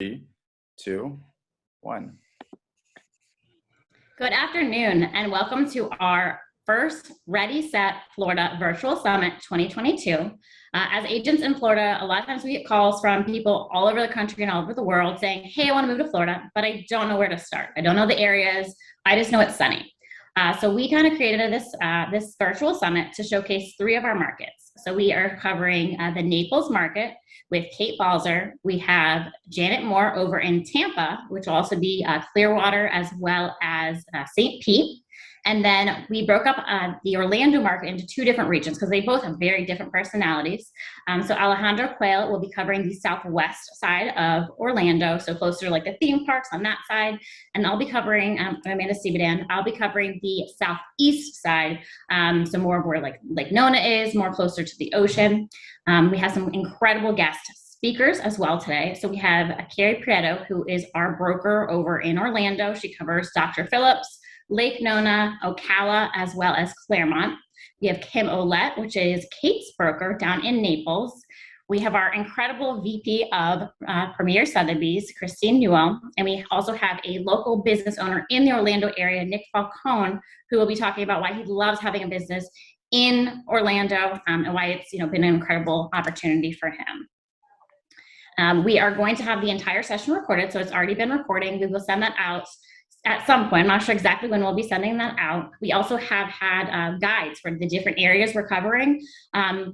3, 2, 1. Good afternoon, and welcome to our first Ready, Set, Florida Virtual Summit 2022. As agents in Florida, a lot of times we get calls from people all over the country and all over the world saying, hey, I want to move to Florida, but I don't know where to start. I don't know the areas. I just know it's sunny. So we kind of created this virtual summit to showcase 3 of our markets. So we are covering the Naples market with Kate.balzer. We have Janet Moore over in Tampa, which will also be Clearwater as well as St. Pete. And then we broke up the Orlando market into 2 different regions because they both have very different personalities. So Alejandro.quiel will be covering the southwest side of Orlando, so closer to like the theme parks on that side. And I'll be covering, amanda.seebadan, I'll be covering the southeast side, so more of where like Nona is, more closer to the ocean. We have some incredible guest speakers as well today. So we have Carrie Prieto, who is our broker over in Orlando. She covers Dr. Phillips, Lake Nona, Ocala, as well as Claremont. We have Kim Olette, which is Kate's broker down in Naples. We have our incredible VP of Premier Sotheby's, Christine Newell, and we also have a local business owner in the Orlando area, Nick Falcone, who will be talking about why he loves having a business in Orlando and why it's been an incredible opportunity for him. We are going to have the entire session recorded, so it's already been recording. We will send that out at some point. I'm not sure exactly when we'll be sending that out. We also have had guides for the different areas we're covering,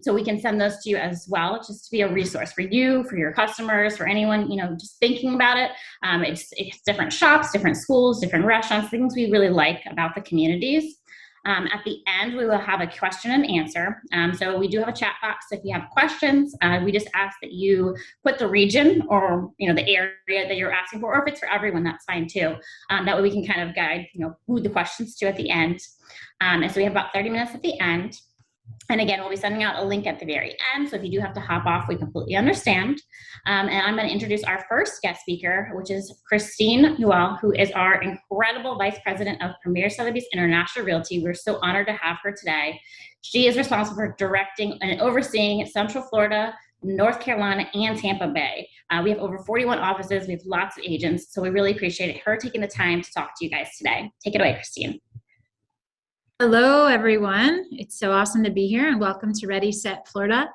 so we can send those to you as well, just to be a resource for you, for your customers, for anyone just thinking about it. It's different shops, different schools, different restaurants, things we really like about the communities. At the end, we will have a question and answer. So we do have a chat box. If you have questions, we just ask that you put the region or the area that you're asking for, or if it's for everyone, that's fine too. That way we can kind of guide who the questions to at the end. And so we have about 30 minutes at the end. And again, we'll be sending out a link at the very end. So if you do have to hop off, we completely understand. And I'm going to introduce our first guest speaker, which is Christine Newell, who is our incredible Vice President of Premier Sotheby's International Realty. We're so honored to have her today. She is responsible for directing and overseeing Central Florida, North Carolina, and Tampa Bay. We have over 41 offices. We have lots of agents. So we really appreciate her taking the time to talk to you guys today. Take it away, Christine. Hello, everyone. It's so awesome to be here, and welcome to Ready, Set, Florida.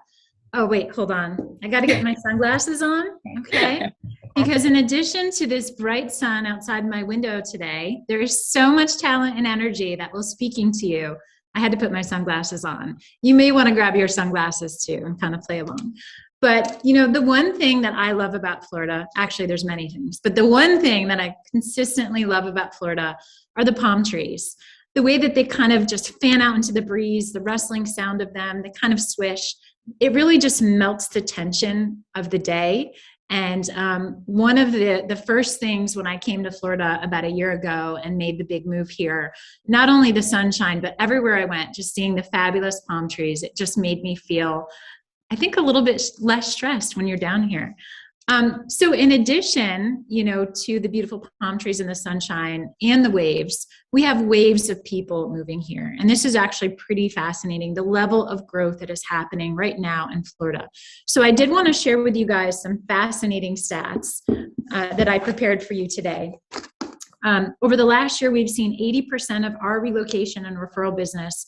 Oh, wait, hold on. I got to get my sunglasses on. Okay. Because in addition to this bright sun outside my window today, there is so much talent and energy that was speaking to you. I had to put my sunglasses on. You may want to grab your sunglasses too and kind of play along. But, the one thing that I love about Florida, actually there's many things, but the one thing that I consistently love about Florida are the palm trees. The way that they kind of just fan out into the breeze, the rustling sound of them, they kind of swish. It really just melts the tension of the day. And one of the first things when I came to Florida about a year ago and made the big move here, not only the sunshine, but everywhere I went, just seeing the fabulous palm trees, it just made me feel, I think, a little bit less stressed when you're down here. So in addition, to the beautiful palm trees and the sunshine and the waves, we have waves of people moving here. And this is actually pretty fascinating, the level of growth that is happening right now in Florida. So I did want to share with you guys some fascinating stats that I prepared for you today. Over the last year, we've seen 80% of our relocation and referral business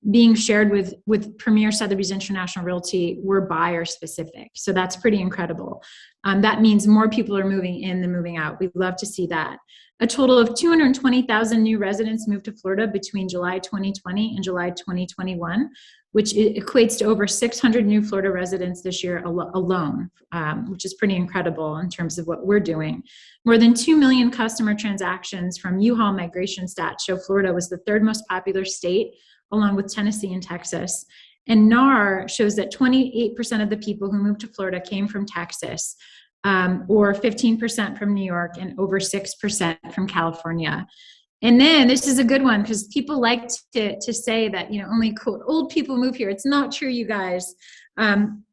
being shared with Premier Sotheby's International Realty were buyer specific. So that's pretty incredible. That means more people are moving in than moving out. We'd love to see that. A total of 220,000 new residents moved to Florida between July 2020 and July 2021, which equates to over 600 new Florida residents this year alone, which is pretty incredible in terms of what we're doing. More than 2 million customer transactions from U-Haul migration stats show Florida was the 3rd most popular state, along with Tennessee and Texas. And NAR shows that 28% of the people who moved to Florida came from Texas, or 15% from New York, and over 6% from California. And then this is a good one because people like to say that only quote old people move here. It's not true, you guys. And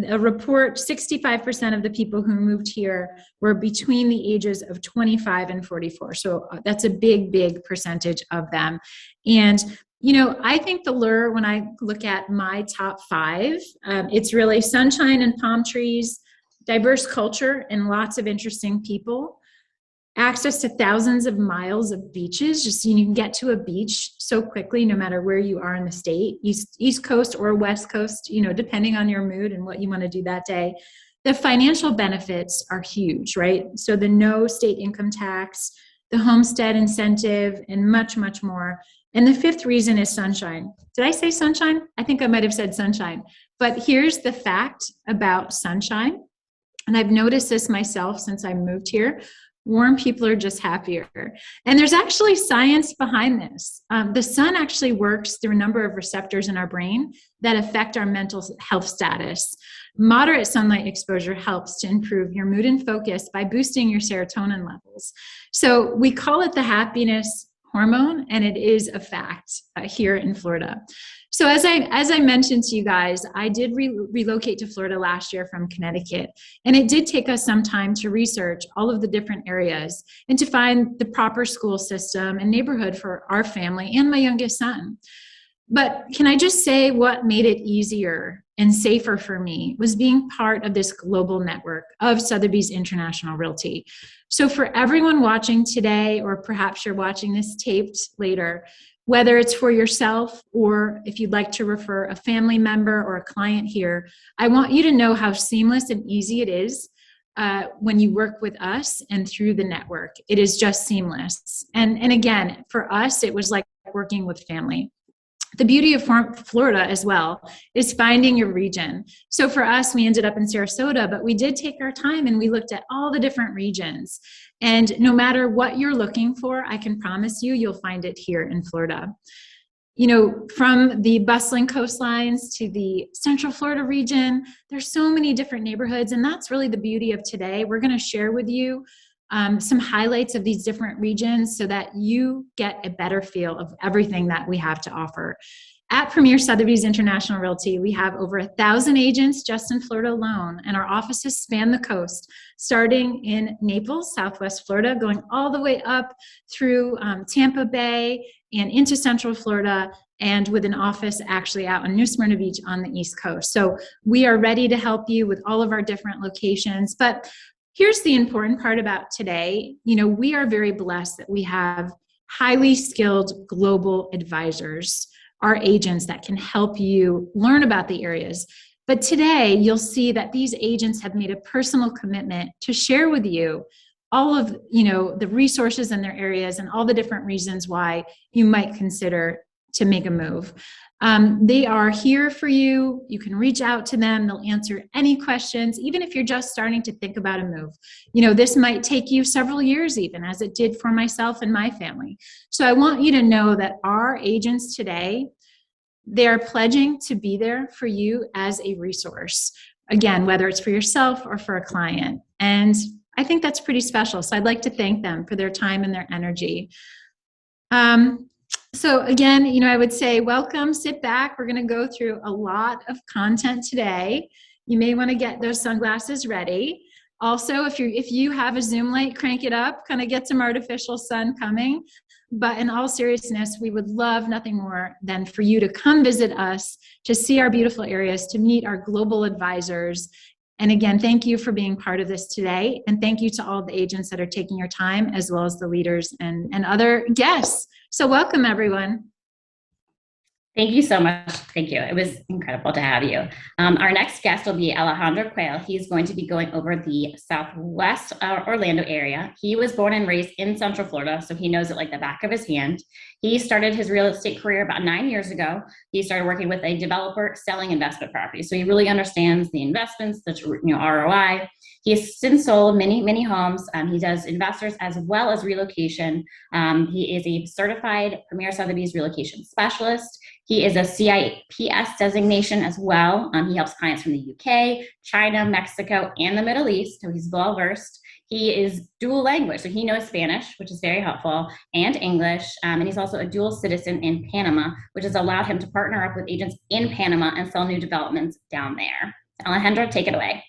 a report, 65% of the people who moved here were between the ages of 25 and 44. So that's a big percentage of them. And I think the lure, when I look at my top 5, it's really sunshine and palm trees, diverse culture and lots of interesting people, access to thousands of miles of beaches. Just you can get to a beach so quickly, no matter where you are in the state, East Coast or West Coast, depending on your mood and what you want to do that day. The financial benefits are huge, right? So the no state income tax, the homestead incentive, and much, much more. And the fifth reason is sunshine. Did I say sunshine? I think I might have said sunshine. But here's the fact about sunshine. And I've noticed this myself since I moved here. Warm people are just happier. And there's actually science behind this. The sun actually works through a number of receptors in our brain that affect our mental health status. Moderate sunlight exposure helps to improve your mood and focus by boosting your serotonin levels. So we call it the happiness hormone, and it is a fact here in Florida. So as I mentioned to you guys, I did relocate to Florida last year from Connecticut, and it did take us some time to research all of the different areas and to find the proper school system and neighborhood for our family and my youngest son. But can I just say what made it easier and safer for me was being part of this global network of Sotheby's International Realty. So for everyone watching today, or perhaps you're watching this taped later, whether it's for yourself or if you'd like to refer a family member or a client here, I want you to know how seamless and easy it is when you work with us and through the network. It is just seamless. And again, for us, it was like working with family. The beauty of Florida as well is finding your region. So for us, we ended up in Sarasota, but we did take our time and we looked at all the different regions. And no matter what you're looking for, I can promise you, you'll find it here in Florida. From the bustling coastlines to the Central Florida region, there's so many different neighborhoods, and that's really the beauty of today. We're going to share with you some highlights of these different regions so that you get a better feel of everything that we have to offer. At Premier Sotheby's International Realty, we have over 1,000 agents just in Florida alone, and our offices span the coast, starting in Naples, Southwest Florida, going all the way up through Tampa Bay and into Central Florida, and with an office actually out on New Smyrna Beach on the East Coast. So we are ready to help you with all of our different locations. But here's the important part about today. We are very blessed that we have highly skilled global advisors, our agents that can help you learn about the areas. But today you'll see that these agents have made a personal commitment to share with you all of the resources in their areas and all the different reasons why you might consider to make a move. They are here for you. You can reach out to them. They'll answer any questions, even if you're just starting to think about a move. This might take you several years even, as it did for myself and my family. So I want you to know that our agents today, they are pledging to be there for you as a resource. Again, whether it's for yourself or for a client. And I think that's pretty special. So I'd like to thank them for their time and their energy. So again, I would say welcome, sit back. We're going to go through a lot of content today. You may want to get those sunglasses ready. Also, if you have a Zoom light, crank it up, kind of get some artificial sun coming. But in all seriousness, we would love nothing more than for you to come visit us, to see our beautiful areas, to meet our global advisors. And again, thank you for being part of this today. And thank you to all the agents that are taking your time, as well as the leaders and other guests. So welcome, everyone. Thank you so much. Thank you. It was incredible to have you. Our next guest will be Alejandro.quiel. He's going to be going over the Southwest Orlando area. He was born and raised in Central Florida, so he knows it like the back of his hand. He started his real estate career about 9 years ago. He started working with a developer selling investment properties. So he really understands the investments, the ROI. He has since sold many, many homes. He does investors as well as relocation. He is a certified Premier Sotheby's relocation specialist. He is a CIPS designation as well. He helps clients from the UK, China, Mexico, and the Middle East, so he's well-versed. He is dual language, so he knows Spanish, which is very helpful, and English, and he's also a dual citizen in Panama, which has allowed him to partner up with agents in Panama and sell new developments down there. Alejandro, take it away.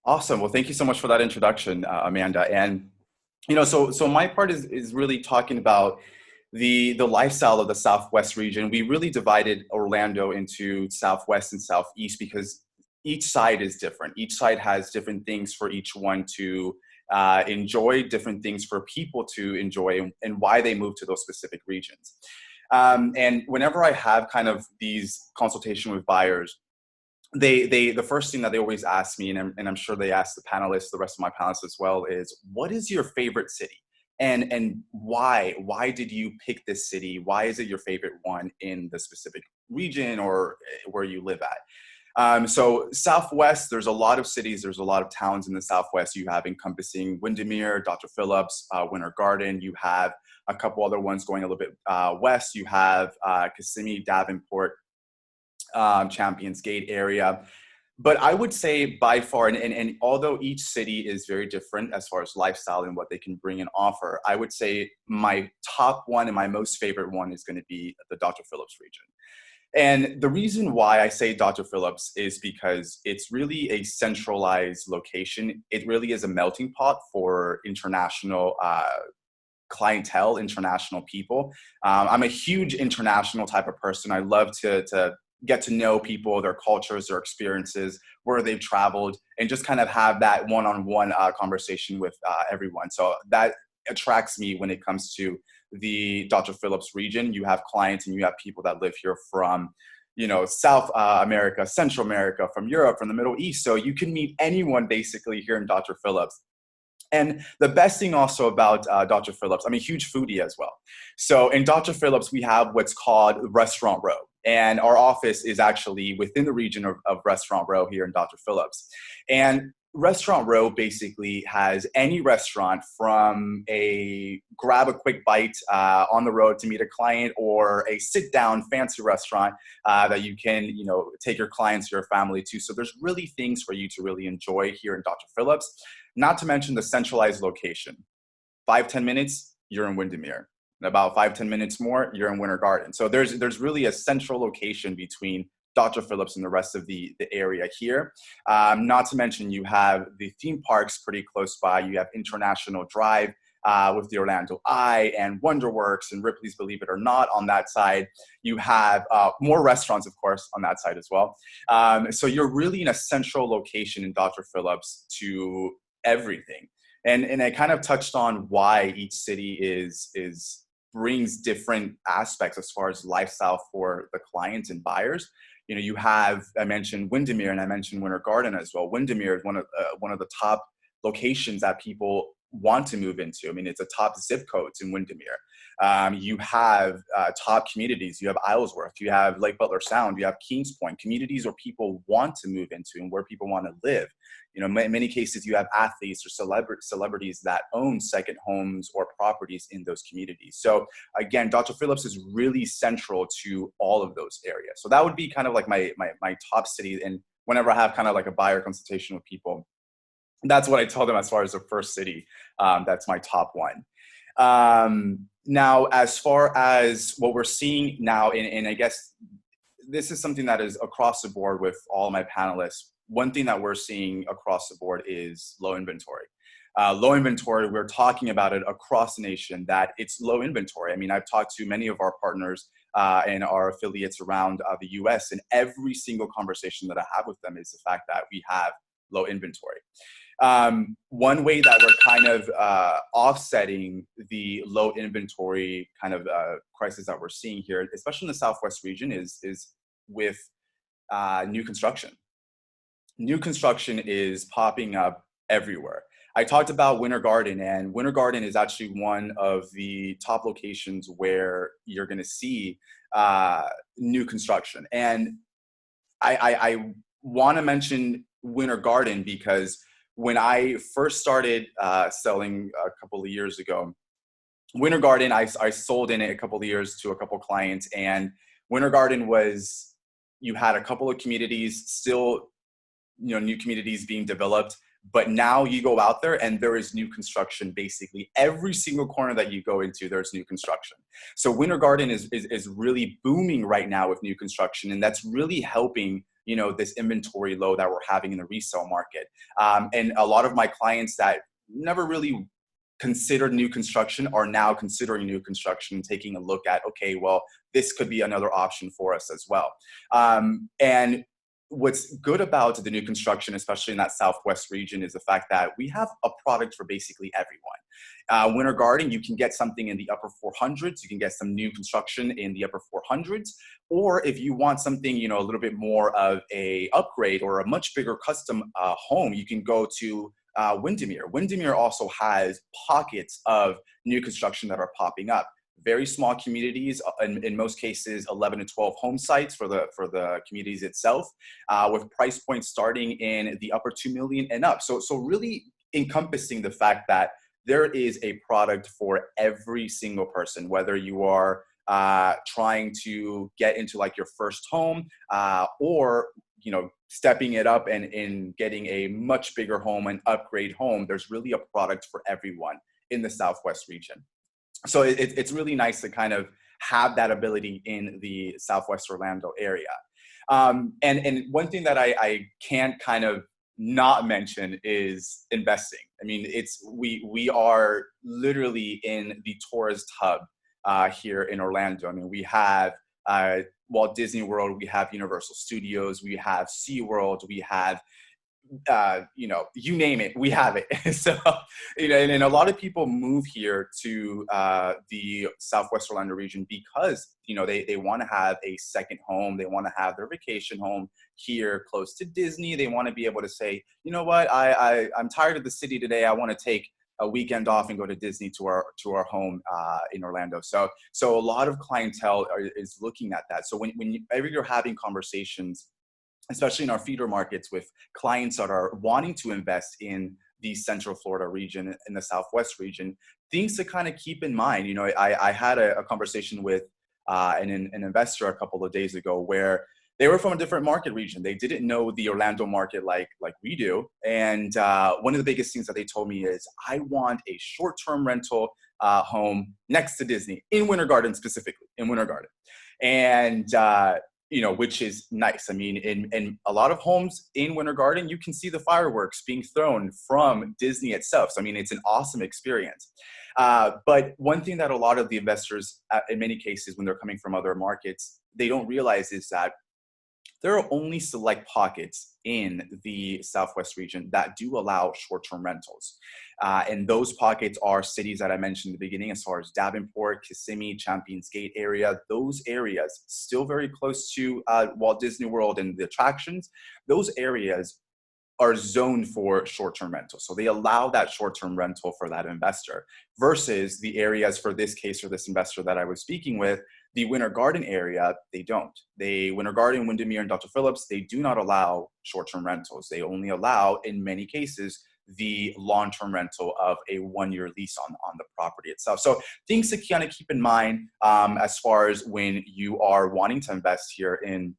Awesome. Well, thank you so much for that introduction, Amanda. And, so my part is really talking about the lifestyle of the Southwest region. We really divided Orlando into Southwest and Southeast because each side is different. Each side has different things for each one to enjoy, different things for people to enjoy, and why they move to those specific regions. And whenever I have kind of these consultation with buyers, the first thing that they always ask me, and I'm sure they ask the panelists, the rest of my panelists as well, is what is your favorite city? And why? Why did you pick this city? Why is it your favorite one in the specific region or where you live at? So Southwest, there's a lot of cities, there's a lot of towns in the Southwest. You have encompassing Windermere, Dr. Phillips, Winter Garden. You have a couple other ones going a little bit west. You have Kissimmee, Davenport, Champions Gate area. But I would say by far, and although each city is very different as far as lifestyle and what they can bring and offer, I would say my top one and my most favorite one is going to be the Dr. Phillips region. And the reason why I say Dr. Phillips is because it's really a centralized location. It really is a melting pot for international clientele, international people. I'm a huge international type of person. I love to get to know people, their cultures, their experiences, where they've traveled, and just kind of have that one-on-one conversation with everyone. So that attracts me when it comes to the Dr. Phillips region. You have clients and you have people that live here from, South America, Central America, from Europe, from the Middle East. So you can meet anyone basically here in Dr. Phillips. And the best thing also about Dr. Phillips, I'm a huge foodie as well. So in Dr. Phillips, we have what's called Restaurant Row. And our office is actually within the region of Restaurant Row here in Dr. Phillips. And Restaurant Row basically has any restaurant, from a grab a quick bite on the road to meet a client, or a sit down fancy restaurant that you can, take your clients, your family to. So there's really things for you to really enjoy here in Dr. Phillips, not to mention the centralized location. 5-10 minutes, you're in Windermere. In about 5-10 minutes more, you're in Winter Garden. So there's really a central location between Dr. Phillips and the rest of the area here. Not to mention you have the theme parks pretty close by. You have International Drive with the Orlando Eye and Wonderworks and Ripley's Believe It or Not on that side. You have more restaurants, of course, on that side as well. So you're really in a central location in Dr. Phillips to everything. And I kind of touched on why each city brings different aspects as far as lifestyle for the clients and buyers. I mentioned Windermere and I mentioned Winter Garden as well. Windermere is one of the top locations that people want to move into. I mean, it's a top zip codes in Windermere. You have top communities. You have Islesworth. You have Lake Butler Sound. You have Kings Point, communities where people want to move into and where people want to live. In many cases, you have athletes or celebrities that own second homes or properties in those communities. So again, Dr. Phillips is really central to all of those areas. So that would be kind of like my top city. And whenever I have kind of like a buyer consultation with people, that's what I tell them as far as the first city. That's my top one. Now, as far as what we're seeing now, and I guess this is something that is across the board with all my panelists. One thing that we're seeing across the board is low inventory. Low inventory, we're talking about it across the nation, that it's low inventory. I mean, I've talked to many of our partners and our affiliates around the US, and every single conversation that I have with them is the fact that we have low inventory. One way that we're kind of offsetting the low inventory kind of crisis that we're seeing here, especially in the Southwest region, is with new construction. New construction is popping up everywhere. I talked about Winter Garden, and Winter Garden is actually one of the top locations where you're going to see new construction. And I want to mention Winter Garden because when I first started selling a couple of years ago, Winter Garden, I sold in it a couple of years to a couple of clients, and Winter Garden was, you had a couple of communities still, new communities being developed, but now you go out there and there is new construction. Basically every single corner that you go into, there's new construction. So Winter Garden is really booming right now with new construction, and that's really helping this inventory low that we're having in the resale market. And a lot of my clients that never really considered new construction are now considering new construction and taking a look at, okay, well, this could be another option for us as well. And what's good about the new construction, especially in that Southwest region, is the fact that we have a product for basically everyone. Winter Garden, you can get something in the upper 400s. You can get some new construction in the upper 400s. Or if you want something, you know, a little bit more of a upgrade or a much bigger custom home, you can go to Windermere. Windermere also has pockets of new construction that are popping up. Very small communities, in most cases 11 to 12 home sites for the communities itself, with price points starting in the upper 2 million and up. So really encompassing the fact that there is a product for every single person, whether you are trying to get into like your first home, or you know, stepping it up and getting a much bigger home, an upgrade home. There's really a product for everyone in the Southwest region. So it's really nice to kind of have that ability in the Southwest Orlando area. And one thing that I can't kind of not mention is investing. I mean, we are literally in the tourist hub here in Orlando. I mean, we have Walt Disney World, we have Universal Studios, we have SeaWorld, we have you know, you name it, we have it. So, you know, and a lot of people move here to the Southwest Orlando region because, you know, they want to have a second home. They want to have their vacation home here close to Disney. They want to be able to say, you know what, I'm tired of the city today. I want to take a weekend off and go to Disney to our home in Orlando. So a lot of clientele is looking at that. So whenever you're having conversations, especially in our feeder markets with clients that are wanting to invest in the Central Florida region, in the Southwest region, things to kind of keep in mind. You know, I had a conversation with an investor a couple of days ago where they were from a different market region. They didn't know the Orlando market like we do. And one of the biggest things that they told me is, I want a short-term rental home next to Disney, in Winter Garden specifically, in Winter Garden. And you know, which is nice. I mean, in a lot of homes in Winter Garden, you can see the fireworks being thrown from Disney itself. So, I mean, it's an awesome experience. But one thing that a lot of the investors, in many cases, when they're coming from other markets, they don't realize is that there are only select pockets in the Southwest region that do allow short-term rentals. And those pockets are cities that I mentioned in the beginning, as far as Davenport, Kissimmee, Champions Gate area. Those areas, still very close to Walt Disney World and the attractions, those areas are zoned for short-term rental. So they allow that short-term rental for that investor, versus the areas, for this case, or this investor that I was speaking with, the Winter Garden area, they don't. Winter Garden, Windermere, and Dr. Phillips, they do not allow short-term rentals. They only allow, in many cases, the long-term rental of a one-year lease on the property itself. So things to kind of keep in mind as far as when you are wanting to invest here in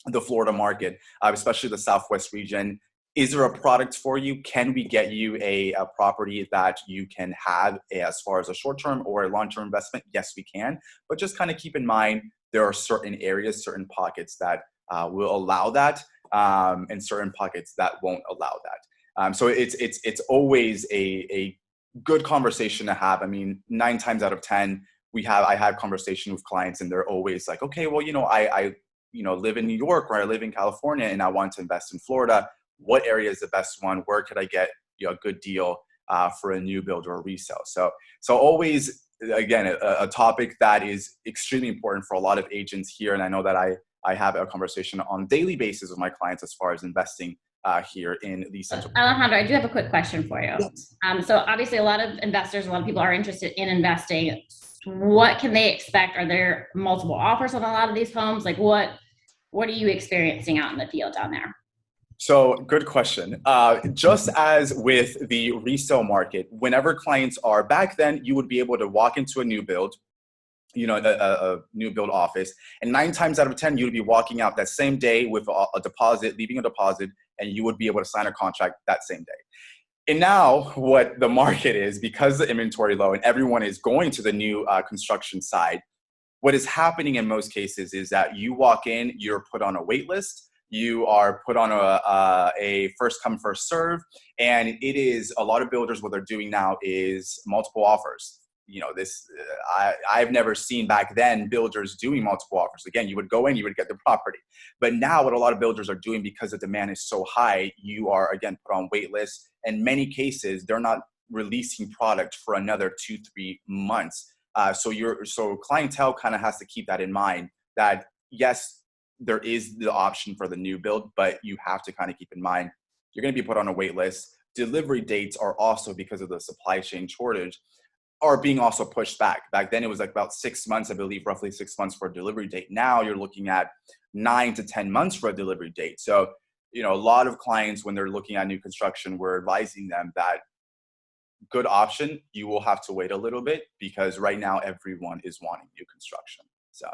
the Florida market, especially the Southwest region. Is there a product for you? Can we get you a property that you can have as far as a short-term or a long-term investment? Yes, we can. But just kind of keep in mind, there are certain areas, certain pockets that will allow that, and certain pockets that won't allow that. So it's always a good conversation to have. I mean, 9 times out of 10, I have conversation with clients, and they're always like, okay, well, you know, I live in New York, or I live in California, and I want to invest in Florida. What area is the best one? Where could I get a good deal for a new build or a resale? So always, again, a topic that is extremely important for a lot of agents here. And I know that I have a conversation on a daily basis with my clients as far as investing here in the Central. Alejandro, I do have a quick question for you. Yes. So obviously a lot of investors, a lot of people are interested in investing. What can they expect? Are there multiple offers on a lot of these homes? Like what are you experiencing out in the field down there? So good question. Just as with the resale market, whenever clients are back then, you would be able to walk into a new build, a new build office, and 9 times out of 10, you'd be walking out that same day with a deposit, leaving a deposit, and you would be able to sign a contract that same day. And now what the market is, because the inventory low and everyone is going to the new construction side, what is happening in most cases is that you walk in, you're put on a wait list. You are put on a first come, first serve. And it is a lot of builders, what they're doing now is multiple offers. I've never seen back then builders doing multiple offers. Again, you would go in, you would get the property. But now what a lot of builders are doing, because the demand is so high, you are, again, put on wait lists. In many cases, they're not releasing product for another 2-3 months. So clientele kind of has to keep that in mind, that yes, there is the option for the new build, but you have to kind of keep in mind, you're going to be put on a wait list. Delivery dates are also, because of the supply chain shortage, are being also pushed back. Back then it was like about 6 months, I believe, roughly 6 months for a delivery date. Now you're looking at 9 to 10 months for a delivery date. So, a lot of clients, when they're looking at new construction, we're advising them that good option, you will have to wait a little bit, because right now everyone is wanting new construction. So,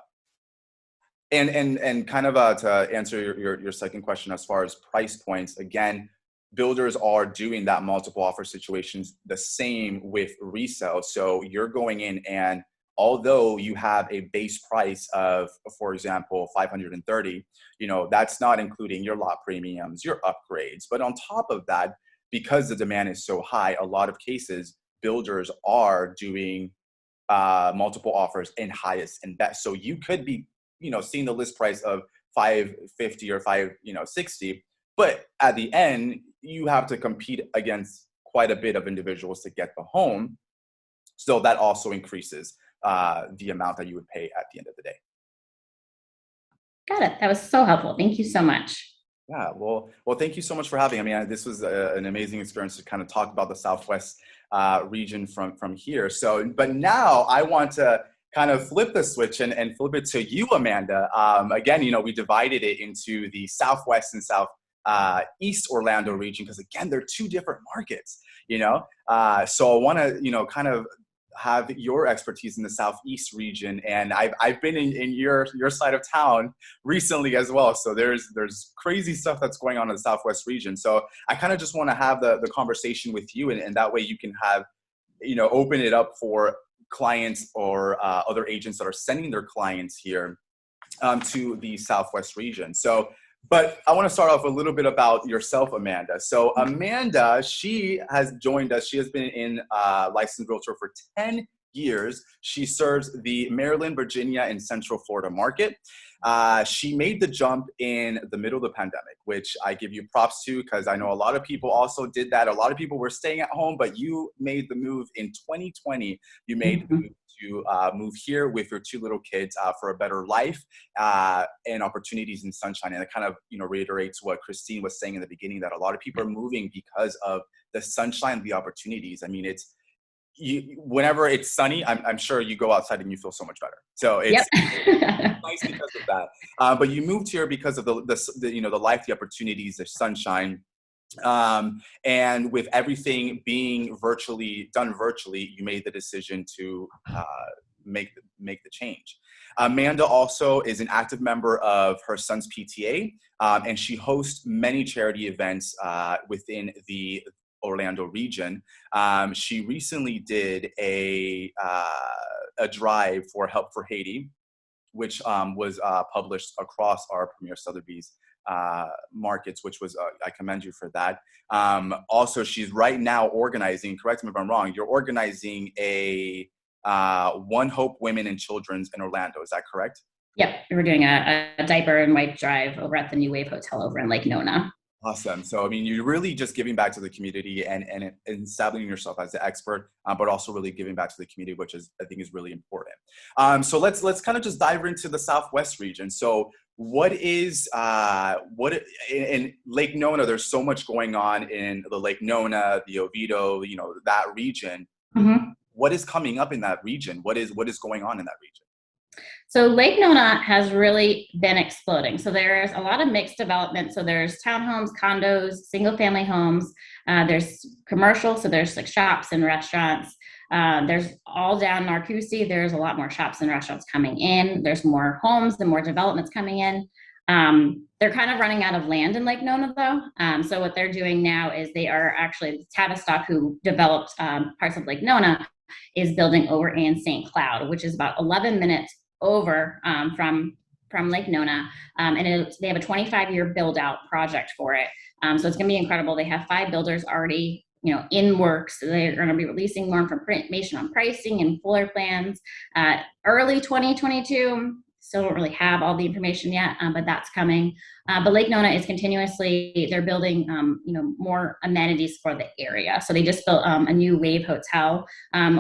and kind of to answer your second question, as far as price points, again, builders are doing that multiple offer situations the same with resale. So you're going in, and although you have a base price of, for example, 530, that's not including your lot premiums, your upgrades. But on top of that, because the demand is so high, a lot of cases, builders are doing multiple offers in highest and best. So you could be, seeing the list price of 550 or 560, but at the end, you have to compete against quite a bit of individuals to get the home. So that also increases the amount that you would pay at the end of the day. Got it. That was so helpful. Thank you so much. Yeah, well, thank you so much for having me. I mean, this was an amazing experience to kind of talk about the Southwest region from here. So, but now I want to kind of flip the switch and flip it to you, Amanda. Again, we divided it into the Southwest and East Orlando region, because again, they're two different markets, so I want to, kind of have your expertise in the Southeast region. And I've been in your side of town recently as well. So there's crazy stuff that's going on in the Southwest region. So I kind of just want to have the conversation with you, and that way you can have, open it up for clients or other agents that are sending their clients here to the Southwest region. So, but I want to start off a little bit about yourself, Amanda. So Amanda, she has joined us. She has been in licensed realtor for 10 years. She serves the Maryland, Virginia, and Central Florida market. She made the jump in the middle of the pandemic, which I give you props to, because I know a lot of people also did that. A lot of people were staying at home, but you made the move in 2020. You made the move to move here with your two little kids for a better life and opportunities in sunshine. And it kind of, reiterates what Christine was saying in the beginning, that a lot of people are moving because of the sunshine, the opportunities. I mean, whenever it's sunny, I'm sure you go outside and you feel so much better. So it's nice because of that. But you moved here because of the life, the opportunities, the sunshine. And with everything being done virtually, you made the decision to make the change. Amanda also is an active member of her son's PTA, and she hosts many charity events within the Orlando region. She recently did a drive for Help for Haiti, which was published across our Premier Sotheby's markets, which was, I commend you for that. Also, she's right now organizing, correct me if I'm wrong, you're organizing a One Hope Women and Children's in Orlando. Is that correct? Yep. We're doing a diaper and wipe drive over at the New Wave Hotel over in Lake Nona. Awesome. So, I mean, you're really just giving back to the community and establishing yourself as the expert, but also really giving back to the community, which I think is really important. So let's kind of just dive into the Southwest region. So what in Lake Nona, there's so much going on in the Lake Nona, the Oviedo, that region. Mm-hmm. What is coming up in that region? What is going on in that region? So Lake Nona has really been exploding. So there's a lot of mixed development. So there's townhomes, condos, single family homes. There's commercial. So there's like shops and restaurants. There's all down Narcoossee. There's a lot more shops and restaurants coming in. There's more homes and more developments coming in. They're kind of running out of land in Lake Nona though. So what they're doing now is they are actually, Tavistock, who developed parts of Lake Nona, is building over in St. Cloud, which is about 11 minutes over from Lake Nona, and they have a 25-year build-out project for it. So it's going to be incredible. They have 5 builders already in works. So they're going to be releasing more information on pricing and floor plans early 2022. Still don't really have all the information yet, but that's coming. But Lake Nona is continuously, they're building, more amenities for the area. So they just built a new Wave Hotel,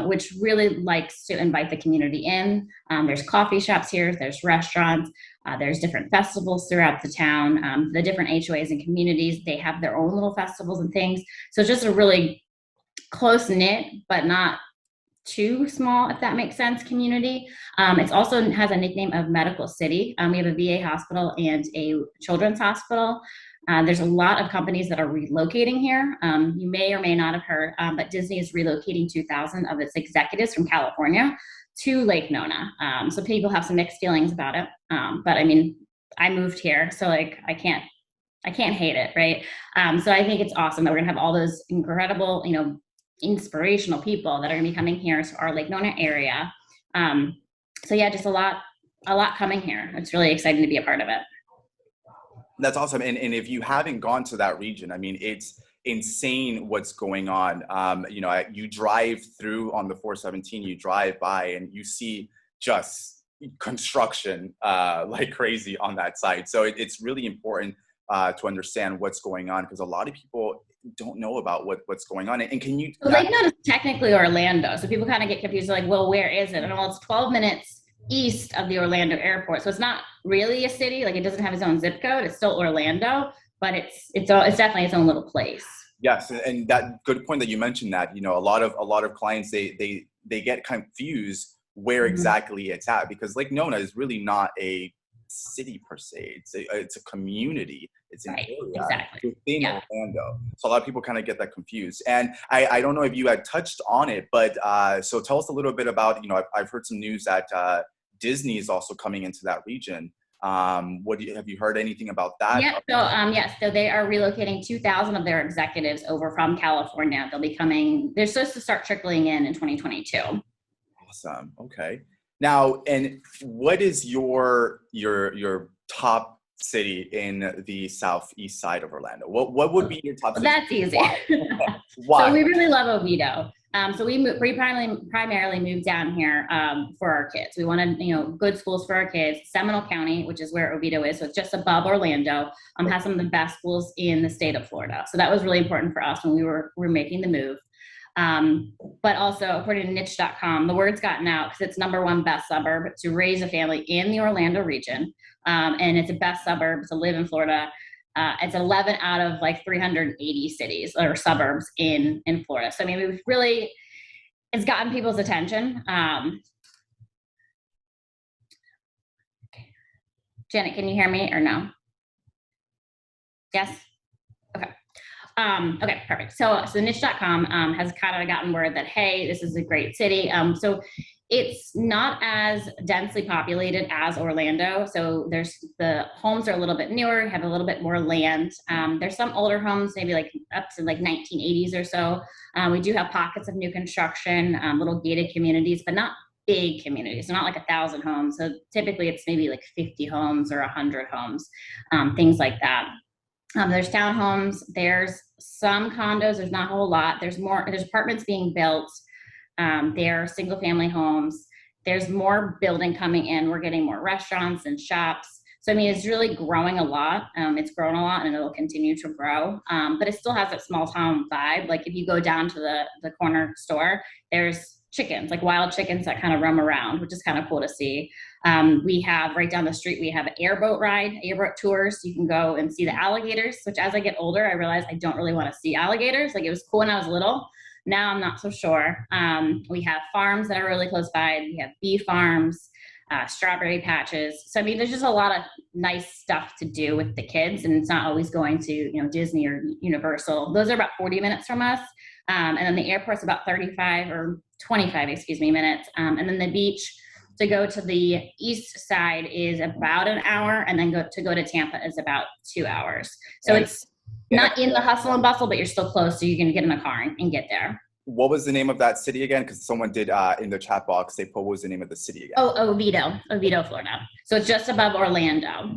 which really likes to invite the community in. There's coffee shops here, there's restaurants, there's different festivals throughout the town. The different HOAs and communities, they have their own little festivals and things. So it's just a really close knit, but not too small, if that makes sense, community. It also has a nickname of Medical City. We have a VA hospital and a children's hospital. There's a lot of companies that are relocating here. You may or may not have heard, but Disney is relocating 2,000 of its executives from California to Lake Nona. So people have some mixed feelings about it. But I mean, I moved here, so like I can't hate it, right? So I think it's awesome that we're gonna have all those incredible, inspirational people that are going to be coming here to our Lake Nona area. So yeah, just a lot coming here. It's really exciting to be a part of it. That's awesome. And if you haven't gone to that region, I mean, it's insane what's going on. You drive through on the 417, you drive by and you see just construction like crazy on that side. So it's really important to understand what's going on, because a lot of people don't know about what's going on. And can you? Lake Nona is technically Orlando, so people kind of get confused. Like, well, where is it? And well, it's 12 minutes east of the Orlando airport, so it's not really a city. Like, it doesn't have its own zip code. It's still Orlando, but it's definitely its own little place. Yes, and that good point that you mentioned that. A lot of clients they get confused where exactly it's at, because Lake Nona is really not a city per se. It's a community. It's an area within Orlando. So a lot of people kind of get that confused. And I don't know if you had touched on it, but so tell us a little bit about, I've heard some news that Disney is also coming into that region. Have you heard anything about that? Yeah. So they are relocating 2,000 of their executives over from California. They're supposed to start trickling in 2022. Awesome. Okay. Now, and what is your top city in the southeast side of Orlando? What would be your top city? That's easy. Why? So we really love Oviedo. So we primarily moved down here for our kids. We wanted, good schools for our kids. Seminole County, which is where Oviedo is, so it's just above Orlando, has some of the best schools in the state of Florida. So that was really important for us when we were making the move. But also, according to niche.com, the word's gotten out because it's #1 best suburb to raise a family in the Orlando region. And it's a best suburb to live in Florida. It's 11 out of like 380 cities or suburbs in Florida. So, I mean, it's gotten people's attention. Janet, can you hear me or no? Yes? Okay. Okay, perfect. So niche.com has kind of gotten word that, hey, this is a great city. So it's not as densely populated as Orlando. So the homes are a little bit newer, have a little bit more land. There's some older homes, maybe like up to like 1980s or so. We do have pockets of new construction, little gated communities, but not big communities. So not like 1,000 homes. So typically it's maybe like 50 homes or 100 homes, things like that. There's townhomes, there's some condos, there's not a whole lot. There's apartments being built. There are single family homes. There's more building coming in. We're getting more restaurants and shops. So, I mean, it's really growing a lot. It's grown a lot and it'll continue to grow. But it still has that small town vibe. Like if you go down to the corner store, there's chickens, like wild chickens that kind of roam around, which is kind of cool to see. We have right down the street, we have an airboat tours. You can go and see the alligators, which as I get older, I realized I don't really want to see alligators. Like it was cool when I was little. Now I'm not so sure. We have farms that are really close by. We have bee farms, strawberry patches. So, I mean, there's just a lot of nice stuff to do with the kids, and it's not always going to, Disney or Universal. Those are about 40 minutes from us. And then the airport's about 25 or 25, minutes. And then the beach to go to the east side is about an hour, and then to go to Tampa is about 2 hours. So it's not in the hustle and bustle, but you're still close, so you can get in a car and get there. What was the name of that city again? Because someone did in the chat box, they put what was the name of the city again? Oh, Oviedo, Florida. So it's just above Orlando.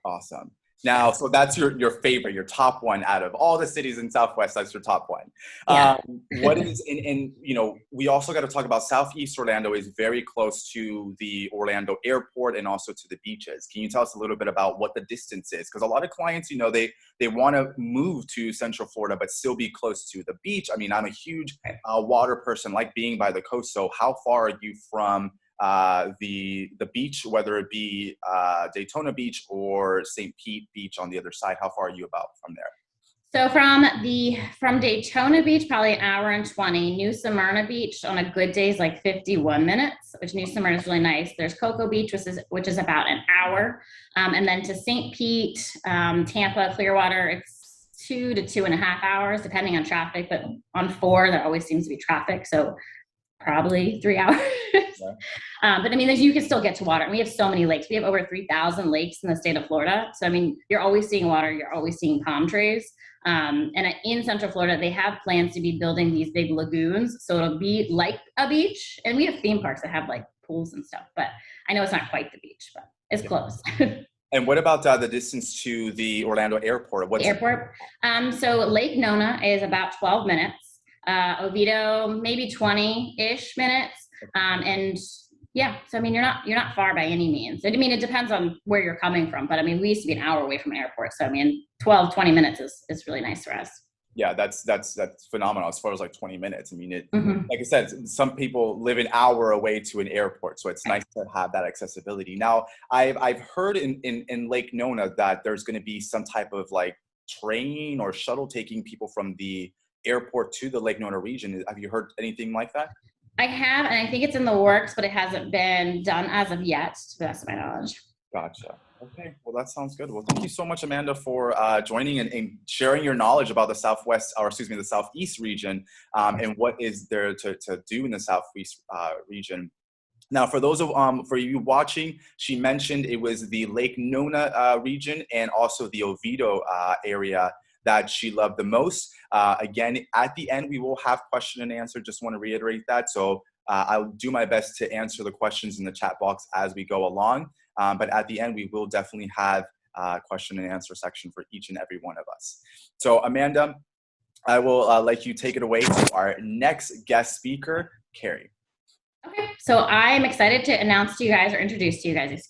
Awesome. Now, so that's your favorite, your top one out of all the cities in Southwest. That's your top one. Yeah. What is, and you know, we also got to talk about Southeast Orlando is very close to the Orlando airport and also to the beaches. Can you tell us a little bit about what the distance is? Because a lot of clients, you know, they want to move to Central Florida but still be close to the beach. I mean, I'm a huge water person, like being by the coast. So how far are you from the beach, whether it be Daytona Beach or St. Pete Beach on the other side? How far are you about from there? So from Daytona Beach, probably an hour and 20. New Smyrna Beach on a good day is like 51 minutes, which New Smyrna is really nice. There's Cocoa Beach, which is about an hour. And then to St. Pete, Tampa, Clearwater, it's 2 to 2.5 hours, depending on traffic. But on 4, there always seems to be traffic. So probably 3 hours. Yeah. But I mean, you can still get to water. And we have so many lakes. We have over 3,000 lakes in the state of Florida. So, I mean, you're always seeing water. You're always seeing palm trees. And in Central Florida, they have plans to be building these big lagoons. So it'll be like a beach. And we have theme parks that have like pools and stuff. But I know it's not quite the beach, but it's close. And what about the distance to the Orlando airport? The airport. So Lake Nona is about 12 minutes. Oviedo, maybe 20-ish minutes. And yeah, so I mean, you're not far by any means. I mean, it depends on where you're coming from, but I mean, we used to be an hour away from an airport. So I mean, 20 minutes is really nice for us. Yeah, that's phenomenal as far as like 20 minutes. I mean, like I said, some people live an hour away to an airport, so it's nice to have that accessibility. Now, I've heard in Lake Nona that there's going to be some type of like train or shuttle taking people from the airport to the Lake Nona region. Have you heard anything like that? I have, and I think it's in the works, but it hasn't been done as of yet, to the best of my knowledge. Gotcha. Okay. Well, that sounds good. Well, thank you so much, Amanda, for joining and sharing your knowledge about the the Southeast region, and what is there to do in the Southeast region. Now, for those for you watching, she mentioned it was the Lake Nona region and also the Oviedo area that she loved the most. Again, at the end, we will have question and answer. Just want to reiterate that. So I'll do my best to answer the questions in the chat box as we go along. But at the end, we will definitely have a question and answer section for each and every one of us. So Amanda, I will let you take it away to our next guest speaker, Carrie. Okay, so I'm excited to announce to you guys, or introduce to you guys,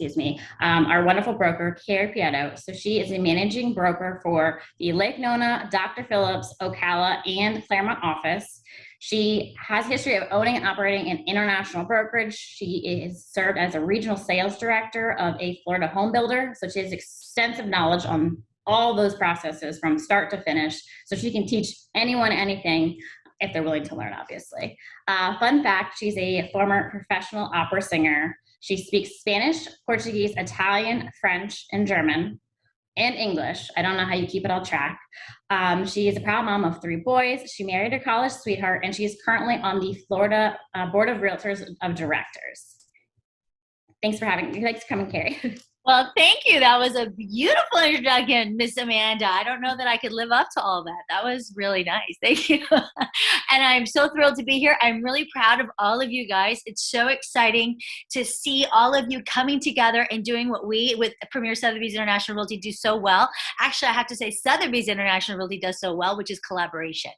our wonderful broker, Carrie Pietto. So she is a managing broker for the Lake Nona, Dr. Phillips, Ocala, and Claremont office. She has a history of owning and operating an international brokerage. She is served as a regional sales director of a Florida home builder. So she has extensive knowledge on all those processes from start to finish. So she can teach anyone anything if they're willing to learn, obviously. Fun fact, she's a former professional opera singer. She speaks Spanish, Portuguese, Italian, French, and German, and English. I don't know how you keep it all track. She is a proud mom of 3 boys. She married her college sweetheart, and she is currently on the Florida Board of Realtors of Directors. Thanks for coming, Carrie. Well, thank you. That was a beautiful introduction, Miss Amanda. I don't know that I could live up to all that. That was really nice. Thank you. And I'm so thrilled to be here. I'm really proud of all of you guys. It's so exciting to see all of you coming together and doing what we, with Premier Sotheby's International Realty, do so well. Actually, I have to say Sotheby's International Realty does so well, which is collaboration.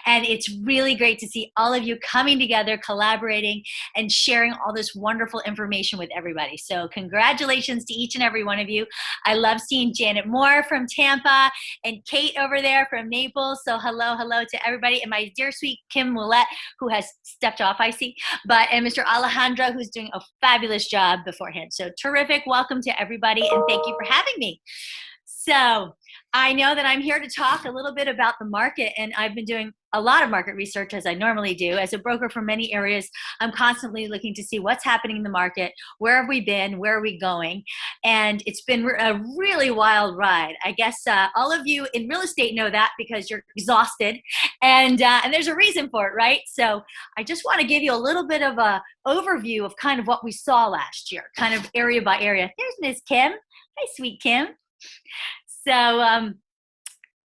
And it's really great to see all of you coming together, collaborating, and sharing all this wonderful information with everybody. So congratulations to each and every one of you. I love seeing Janet Moore from Tampa and Kate over there from Naples. So hello to everybody. And my dear sweet Kim Willette, who has stepped off, I see, and Mr. Alejandro, who's doing a fabulous job beforehand. So terrific. Welcome to everybody, and thank you for having me. So I know that I'm here to talk a little bit about the market, and I've been doing a lot of market research, as I normally do. As a broker for many areas, I'm constantly looking to see what's happening in the market, where have we been, where are we going, and it's been a really wild ride. I guess all of you in real estate know that because you're exhausted, and there's a reason for it, right? So I just want to give you a little bit of a overview of kind of what we saw last year, kind of area by area. There's Miss Kim. Hi, sweet Kim. So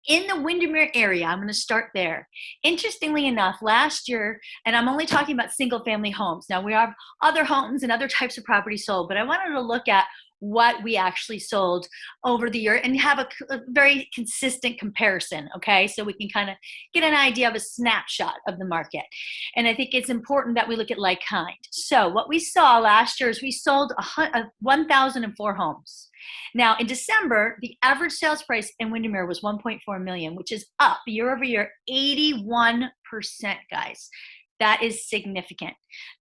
in the Windermere area, I'm going to start there. Interestingly enough, last year, and I'm only talking about single family homes. Now we have other homes and other types of property sold, but I wanted to look at what we actually sold over the year and have a very consistent comparison, okay? So we can kind of get an idea of a snapshot of the market. And I think it's important that we look at like kind. So what we saw last year is we sold 1,004 homes. Now, in December, the average sales price in Windermere was $1.4 million, which is up year over year 81%, guys. That is significant.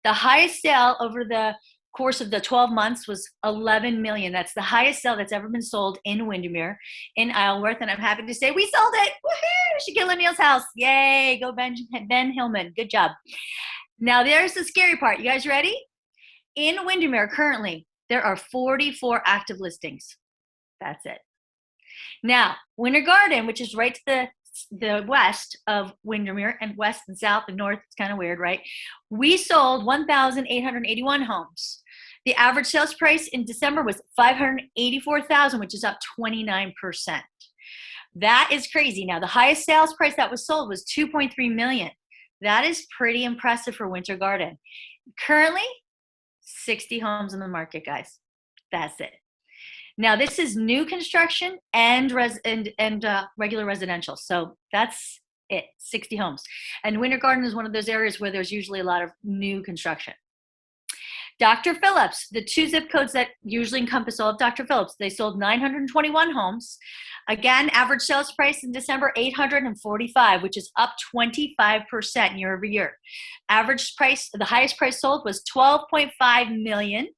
The highest sale over the course of the 12 months was $11 million. That's the highest sale that's ever been sold in Windermere, in Isleworth, and I'm happy to say we sold it. Woohoo! Shaquille O'Neal's house. Yay! Go Ben Hillman. Good job. Now, there's the scary part. You guys ready? In Windermere, currently, there are 44 active listings. That's it. Now, Winter Garden, which is right to the west of Windermere, and west and south and north, it's kind of weird, right? We sold 1,881 homes. The average sales price in December was $584,000, which is up 29%. That is crazy. Now, the highest sales price that was sold was $2.3 million. That is pretty impressive for Winter Garden. Currently, 60 homes in the market, guys. That's it. Now, this is new construction and regular residential. So that's it, 60 homes. And Winter Garden is one of those areas where there's usually a lot of new construction. Dr. Phillips, the 2 zip codes that usually encompass all of Dr. Phillips, they sold 921 homes. Again, average sales price in December, $845, which is up 25% year over year. Average price, the highest price sold was $12.5 million.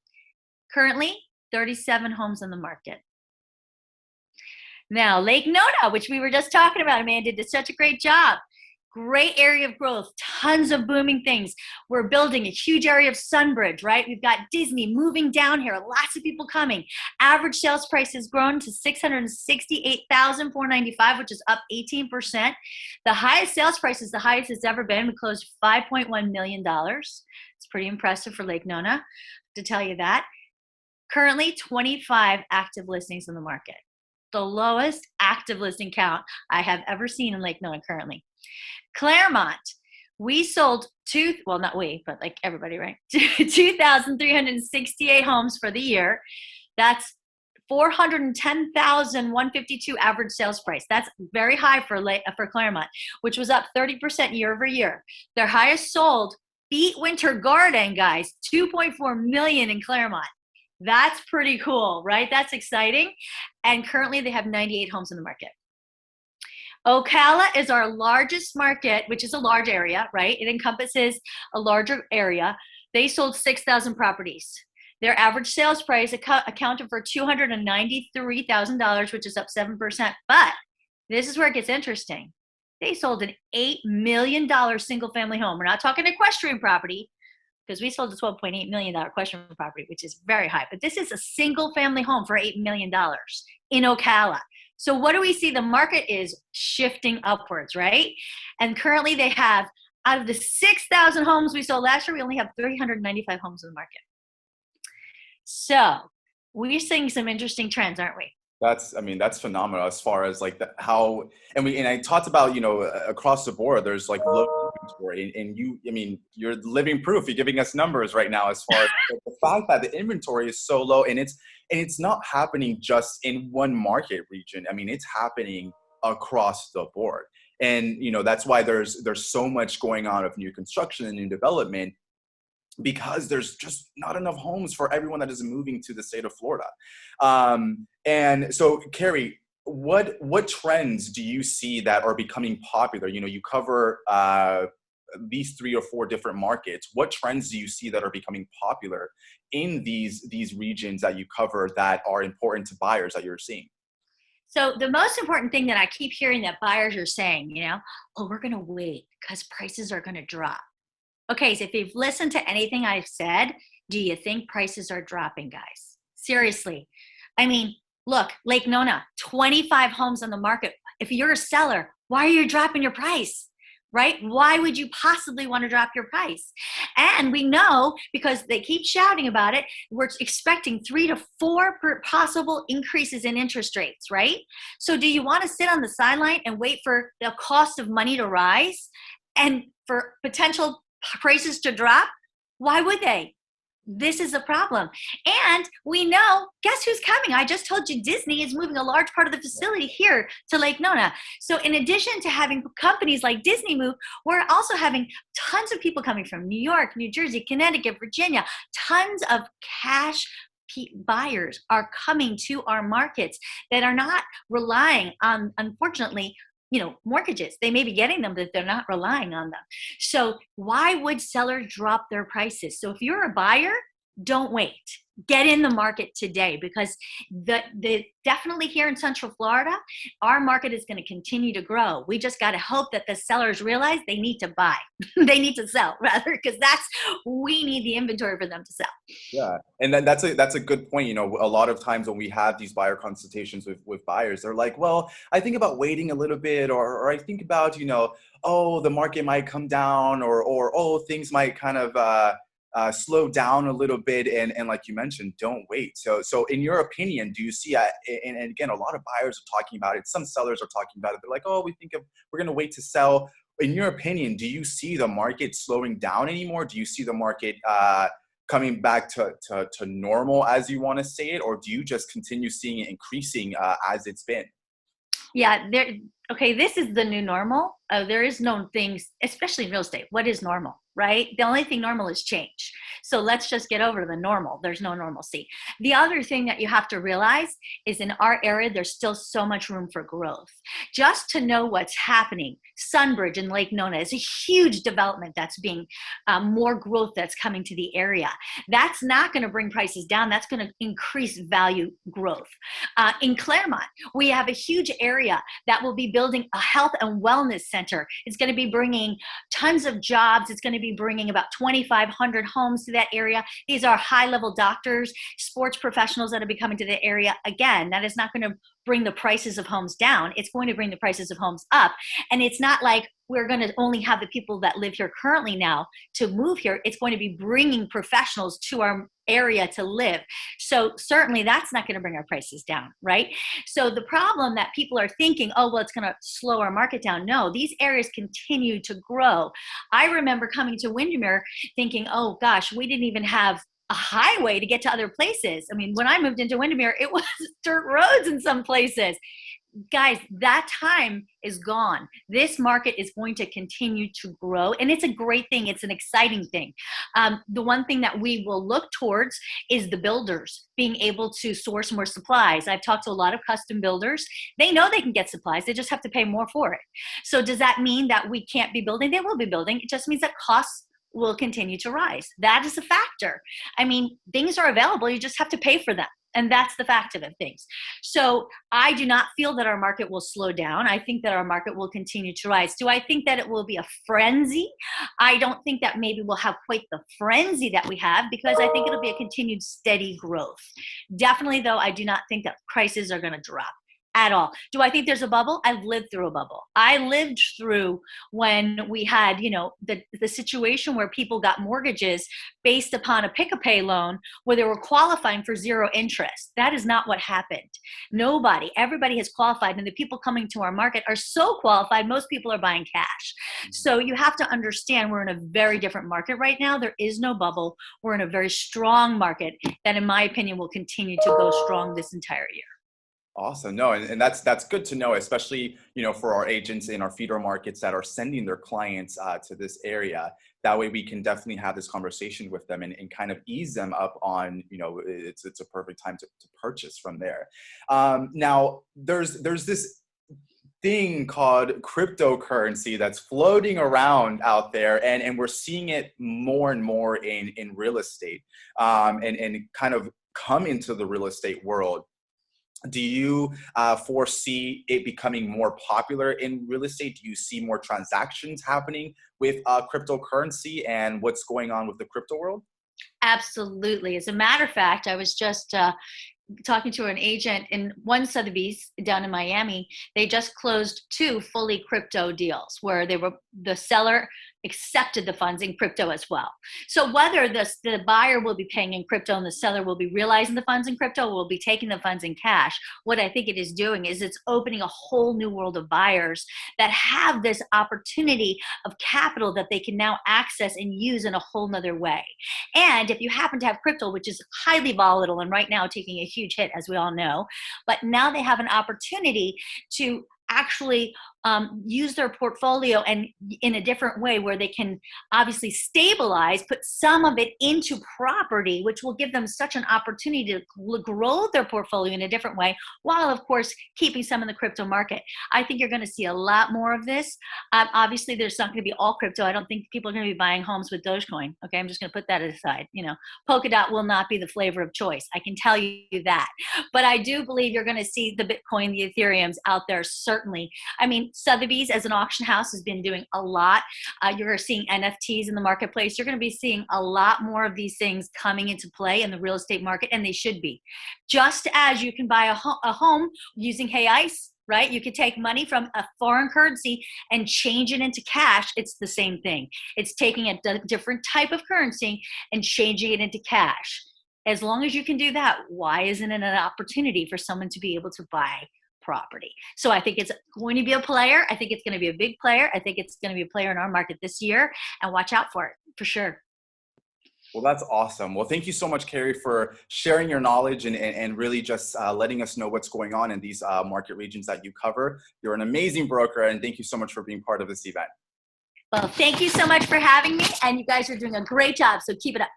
Currently, 37 homes in the market. Now, Lake Nona, which we were just talking about, Amanda did such a great job. Great area of growth, tons of booming things. We're building a huge area of Sunbridge, right? We've got Disney moving down here, lots of people coming. Average sales price has grown to $668,495, which is up 18%. The highest sales price is the highest it's ever been. We closed $5.1 million. It's pretty impressive for Lake Nona, to tell you that. Currently, 25 active listings in the market. The lowest active listing count I have ever seen in Lake Nona currently. Claremont, we sold not we, but like everybody, right? 2,368 homes for the year. That's $410,152 average sales price. That's very high for Claremont, which was up 30% year over year. Their highest sold beat Winter Garden, guys, $2.4 million in Claremont. That's pretty cool, right? That's exciting. And currently they have 98 homes in the market. Ocala is our largest market, which is a large area, right? It encompasses a larger area. They sold 6,000 properties. Their average sales price accounted for $293,000, which is up 7%. But this is where it gets interesting. They sold an $8 million single family home. We're not talking equestrian property, because we sold a $12.8 million equestrian property, which is very high. But this is a single family home for $8 million in Ocala. So what do we see? The market is shifting upwards, right? And currently they have, out of the 6,000 homes we sold last year, we only have 395 homes in the market. So we're seeing some interesting trends, aren't we? That's phenomenal as far as like how, and I talked about, across the board, there's like low inventory, and you're living proof. You're giving us numbers right now as far as the fact that the inventory is so low, and it's not happening just in one market region. I mean, it's happening across the board. And, that's why there's so much going on of new construction and new development, because there's just not enough homes for everyone that is moving to the state of Florida. And so, Carrie, what trends do you see that are becoming popular? You cover these 3 or 4 different markets. What trends do you see that are becoming popular in these regions that you cover that are important to buyers that you're seeing? So the most important thing that I keep hearing that buyers are saying, we're going to wait because prices are going to drop. Okay, so if you've listened to anything I've said, do you think prices are dropping, guys? Seriously. I mean, look, Lake Nona, 25 homes on the market. If you're a seller, why are you dropping your price, right? Why would you possibly want to drop your price? And we know, because they keep shouting about it, we're expecting 3 to 4 possible increases in interest rates, right? So do you want to sit on the sideline and wait for the cost of money to rise and for potential prices to drop? Why would they? This is a problem. And we know, guess who's coming? I just told you Disney is moving a large part of the facility here to Lake Nona. So in addition to having companies like Disney move, we're also having tons of people coming from New York, New Jersey, Connecticut, Virginia. Tons of cash buyers are coming to our markets that are not relying on, unfortunately, mortgages. They may be getting them, but they're not relying on them. So why would sellers drop their prices? So if you're a buyer, don't wait. Get in the market today, because definitely here in Central Florida, our market is going to continue to grow. We just got to hope that the sellers realize they need to buy. They need to sell, rather, because we need the inventory for them to sell. Yeah, and then that's a good point. A lot of times when we have these buyer consultations with buyers, they're like, well, I think about waiting a little bit, or I think about, oh, the market might come down, or oh, things might kind of slow down a little bit, and like you mentioned, don't wait. So in your opinion, do you see, and again, a lot of buyers are talking about it, some sellers are talking about it, they're like, oh, we're going to wait to sell. In your opinion, do you see the market slowing down anymore? Do you see the market coming back to normal, as you want to say it, or do you just continue seeing it increasing as it's been? Yeah, okay, this is the new normal. There is no things, especially in real estate. What is normal, right? The only thing normal is change. So let's just get over the normal. There's no normalcy. The other thing that you have to realize is in our area, there's still so much room for growth. Just to know what's happening, Sunbridge in Lake Nona is a huge development that's being more growth that's coming to the area. That's not going to bring prices down. That's going to increase value growth. In Claremont, we have a huge area that will be building a health and wellness center. It's going to be bringing tons of jobs. It's going to be bringing about 2,500 homes to that area. These are high-level doctors, sports professionals that will be coming to the area. Again, that is not going to bring the prices of homes down. It's going to bring the prices of homes up. And it's not like we're going to only have the people that live here currently now to move here. It's going to be bringing professionals to our area to live. So certainly that's not going to bring our prices down, right? So the problem that people are thinking, oh, well, it's going to slow our market down. No, these areas continue to grow. I remember coming to Windermere thinking, oh gosh, we didn't even have a highway to get to other places. I mean, when I moved into Windermere, it was dirt roads in some places. Guys, that time is gone. This market is going to continue to grow, and it's a great thing. It's an exciting thing. The one thing that we will look towards is the builders being able to source more supplies. I've talked to a lot of custom builders. They know they can get supplies. They just have to pay more for it. So does that mean that we can't be building? They will be building. It just means that costs will continue to rise. That is a factor. I mean, things are available. You just have to pay for them. And that's the fact of it, things. So I do not feel that our market will slow down. I think that our market will continue to rise. Do I think that it will be a frenzy? I don't think that maybe we'll have quite the frenzy that we have, because I think it'll be a continued steady growth. Definitely, though, I do not think that prices are going to drop at all. Do I think there's a bubble? I've lived through a bubble. I lived through when we had, the situation where people got mortgages based upon a pick-a-pay loan where they were qualifying for zero interest. That is not what happened. Everybody has qualified, and the people coming to our market are so qualified, most people are buying cash. So you have to understand we're in a very different market right now. There is no bubble. We're in a very strong market that, in my opinion, will continue to go strong this entire year. Awesome. No, and that's good to know, especially, for our agents in our feeder markets that are sending their clients to this area. That way we can definitely have this conversation with them and kind of ease them up on, it's a perfect time to purchase from there. Now there's this thing called cryptocurrency that's floating around out there, and we're seeing it more and more in real estate, and kind of come into the real estate world. Do you foresee it becoming more popular in real estate? Do you see more transactions happening with cryptocurrency, and what's going on with the crypto world? Absolutely. As a matter of fact, I was just talking to an agent in one Sotheby's down in Miami. They just closed 2 fully crypto deals where the seller accepted the funds in crypto as well. So whether the buyer will be paying in crypto and the seller will be realizing the funds in crypto, will be taking the funds in cash, what I think it is doing is it's opening a whole new world of buyers that have this opportunity of capital that they can now access and use in a whole nother way. And if you happen to have crypto, which is highly volatile and right now taking a huge hit, as we all know, but now they have an opportunity to actually use their portfolio and in a different way where they can obviously stabilize, put some of it into property, which will give them such an opportunity to grow their portfolio in a different way, while of course keeping some in the crypto market. I think you're going to see a lot more of this. Obviously, there's not going to be all crypto. I don't think people are going to be buying homes with Dogecoin. Okay, I'm just going to put that aside. Polkadot will not be the flavor of choice. I can tell you that. But I do believe you're going to see the Bitcoin, the Ethereums out there, certainly. I mean, Sotheby's as an auction house has been doing a lot. You're seeing NFTs in the marketplace. You're going to be seeing a lot more of these things coming into play in the real estate market, and they should be. Just as you can buy a home using ice, right? You could take money from a foreign currency and change it into cash. It's the same thing. It's taking a different type of currency and changing it into cash. As long as you can do that, why isn't it an opportunity for someone to be able to buy property? So I think it's going to be a player. I think it's going to be a big player. I think it's going to be a player in our market this year, and watch out for it for sure. Well, that's awesome. Well, thank you so much, Carrie, for sharing your knowledge and really just letting us know what's going on in these market regions that you cover. You're an amazing broker, and thank you so much for being part of this event. Well, thank you so much for having me, and you guys are doing a great job, so keep it up.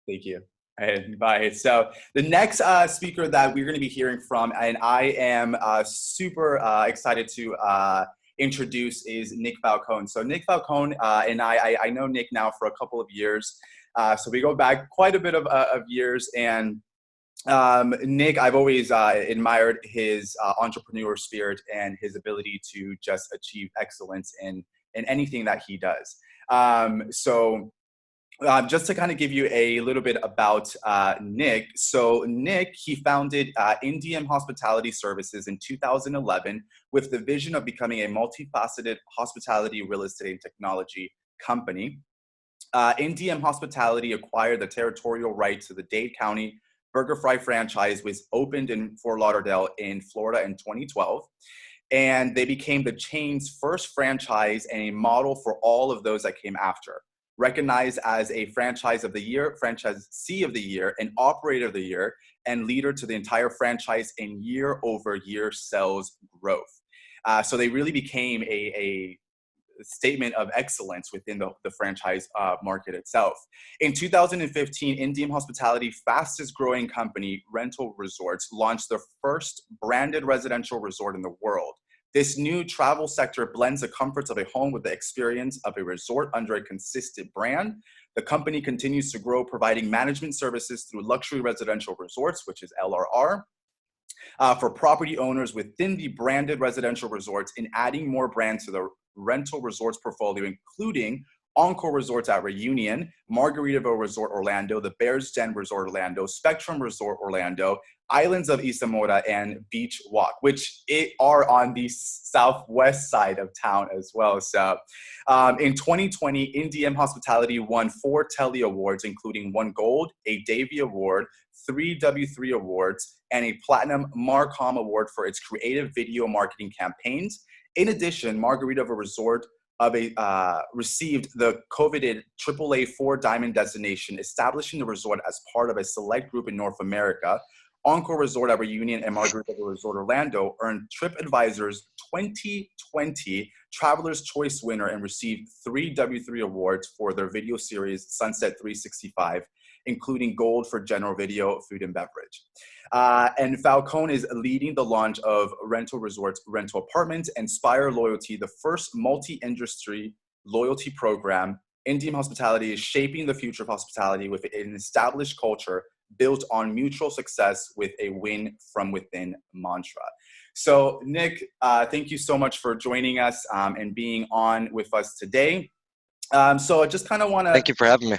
Thank you. And bye. So the next speaker that we're going to be hearing from, and I am super excited to introduce, is Nick Falcone. So Nick Falcone and I know Nick now for a couple of years. So we go back quite a bit of years. And Nick, I've always admired his entrepreneur spirit and his ability to just achieve excellence in anything that he does. Just to kind of give you a little bit about Nick. So Nick, he founded NDM Hospitality Services in 2011 with the vision of becoming a multifaceted hospitality, real estate, and technology company. NDM Hospitality acquired the territorial right to the Dade County Burger Fry franchise, which opened in Fort Lauderdale in Florida in 2012. And they became the chain's first franchise and a model for all of those that came after. Recognized as a franchise of the year, franchisee of the year, and operator of the year, and leader to the entire franchise in year-over-year sales growth. So they really became a statement of excellence within the franchise market itself. In 2015, NDM Hospitality, fastest growing company, Rental Resorts, launched their first branded residential resort in the world. This new travel sector blends the comforts of a home with the experience of a resort under a consistent brand. The company continues to grow, providing management services through luxury residential resorts, which is LRR, for property owners within the branded residential resorts, and adding more brands to the rental resorts portfolio, including Encore Resorts at Reunion, Margaritaville Resort Orlando, the Bears Den Resort Orlando, Spectrum Resort Orlando, Islands of Isamora, and Beach Walk, which are on the southwest side of town as well. So in 2020, NDM Hospitality won 4 Telly Awards, including 1 Gold, a Davy Award, 3 W3 Awards, and a Platinum Marcom Award for its creative video marketing campaigns. In addition, Margaritaville Resort received the coveted AAA 4 Diamond designation, establishing the resort as part of a select group in North America. Encore Resort at Reunion and Margaritaville Resort Orlando earned TripAdvisor's 2020 Traveler's Choice winner and received 3 W3 awards for their video series Sunset 365, including Gold for general video, food, and beverage. And Falcone is leading the launch of Rental Resorts Rental Apartments and Spire Loyalty, the first multi-industry loyalty program. NDM Hospitality is shaping the future of hospitality with an established culture built on mutual success with a win from within mantra. So Nick, thank you so much for joining us and being on with us today. So I just kind of want to— Thank you for having me.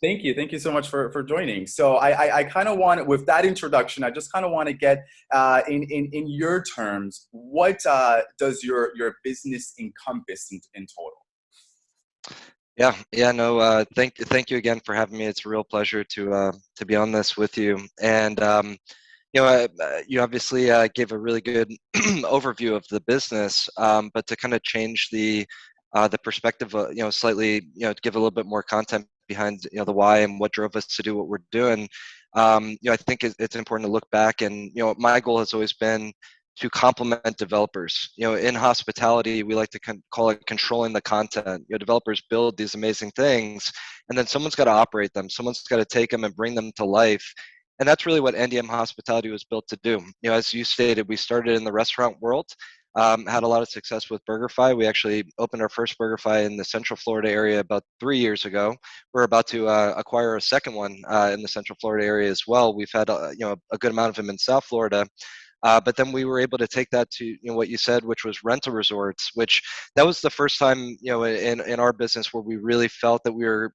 Thank you. Thank you so much for joining. So I kind of want, with that introduction, I just kind of want to get in your terms, what does your business encompass in total? Yeah, no, thank you again for having me. It's a real pleasure to be on this with you. And you obviously gave a really good overview of the business, but to kind of change the perspective, slightly, to give a little bit more content behind, the why and what drove us to do what we're doing. I think it's important to look back, and my goal has always been to complement developers. In hospitality, we like to call it controlling the content. Developers build these amazing things, and then someone's got to operate them. Someone's got to take them and bring them to life. And that's really what NDM Hospitality was built to do. As you stated, we started in the restaurant world, had a lot of success with BurgerFi. We actually opened our first BurgerFi in the Central Florida area about 3 years ago. We're about to acquire a second one in the Central Florida area as well. We've had a good amount of them in South Florida. But then we were able to take that to what you said, which was rental resorts, which that was the first time in our business where we really felt that we were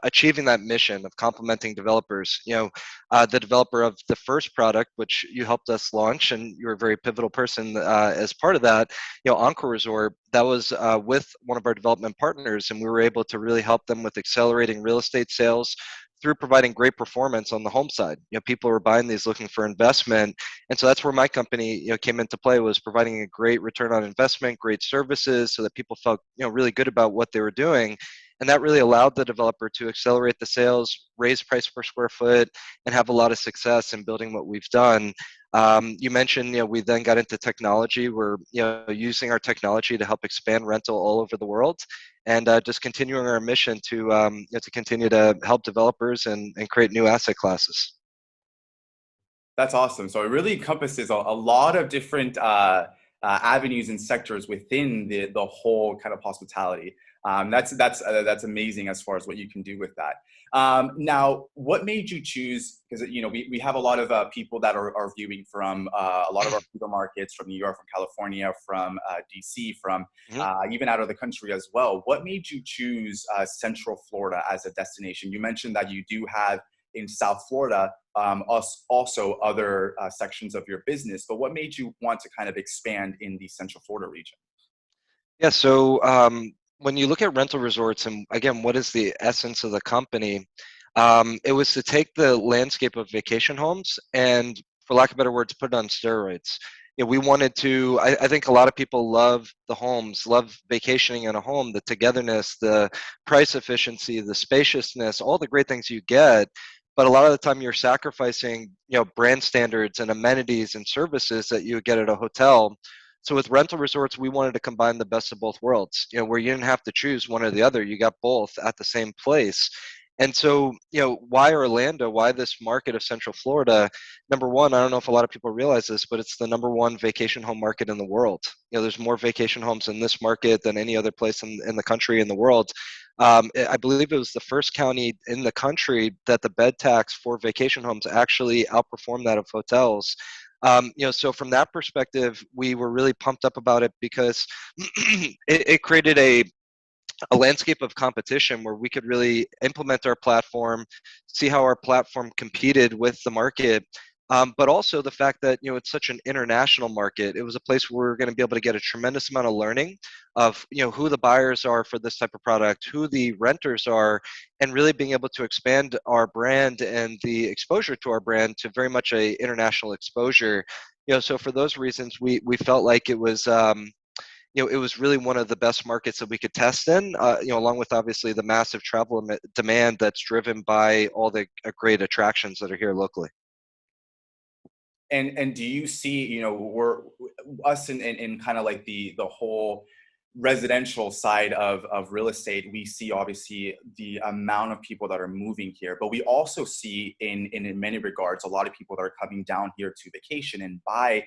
achieving that mission of complementing developers. The developer of the first product, which you helped us launch, and you were a very pivotal person as part of that. Encore Resort, that was with one of our development partners, and we were able to really help them with accelerating real estate sales through providing great performance on the home side. People were buying these looking for investment, and so that's where my company came into play, was providing a great return on investment, great services, so that people felt really good about what they were doing. And that really allowed the developer to accelerate the sales, raise price per square foot, and have a lot of success in building what we've done. You mentioned, we then got into technology. We're, using our technology to help expand rental all over the world, and just continuing our mission to continue to help developers and create new asset classes. That's awesome. So it really encompasses a lot of different avenues and sectors within the whole kind of hospitality. That's amazing as far as what you can do with that. Now, what made you choose? Because we have a lot of people that are viewing from a lot of our supermarkets, from New York, from California, from DC, from even out of the country as well. What made you choose Central Florida as a destination? You mentioned that you do have in South Florida also other sections of your business, but what made you want to kind of expand in the Central Florida region? Yeah, so when you look at rental resorts, and again, what is the essence of the company? It was to take the landscape of vacation homes and, for lack of better words, put it on steroids. We wanted to, I think a lot of people love the homes, love vacationing in a home, the togetherness, the price efficiency, the spaciousness, all the great things you get. But a lot of the time you're sacrificing, brand standards and amenities and services that you would get at a hotel. So with rental resorts, we wanted to combine the best of both worlds, where you didn't have to choose one or the other. You got both at the same place. And so, why Orlando? Why this market of Central Florida? Number one, I don't know if a lot of people realize this, but it's the number one vacation home market in the world. There's more vacation homes in this market than any other place in the country, in the world. I believe it was the first county in the country that the bed tax for vacation homes actually outperformed that of hotels. So from that perspective, we were really pumped up about it because it created a landscape of competition where we could really implement our platform, see how our platform competed with the market. But also the fact that it's such an international market. It was a place where we're going to be able to get a tremendous amount of learning of who the buyers are for this type of product, who the renters are, and really being able to expand our brand and the exposure to our brand to very much a international exposure. So for those reasons, we felt like it was it was really one of the best markets that we could test in, along with obviously the massive travel demand that's driven by all the great attractions that are here locally. And do you see, we're us in kind of like the whole residential side of real estate, we see obviously the amount of people that are moving here, but we also see in many regards a lot of people that are coming down here to vacation and buy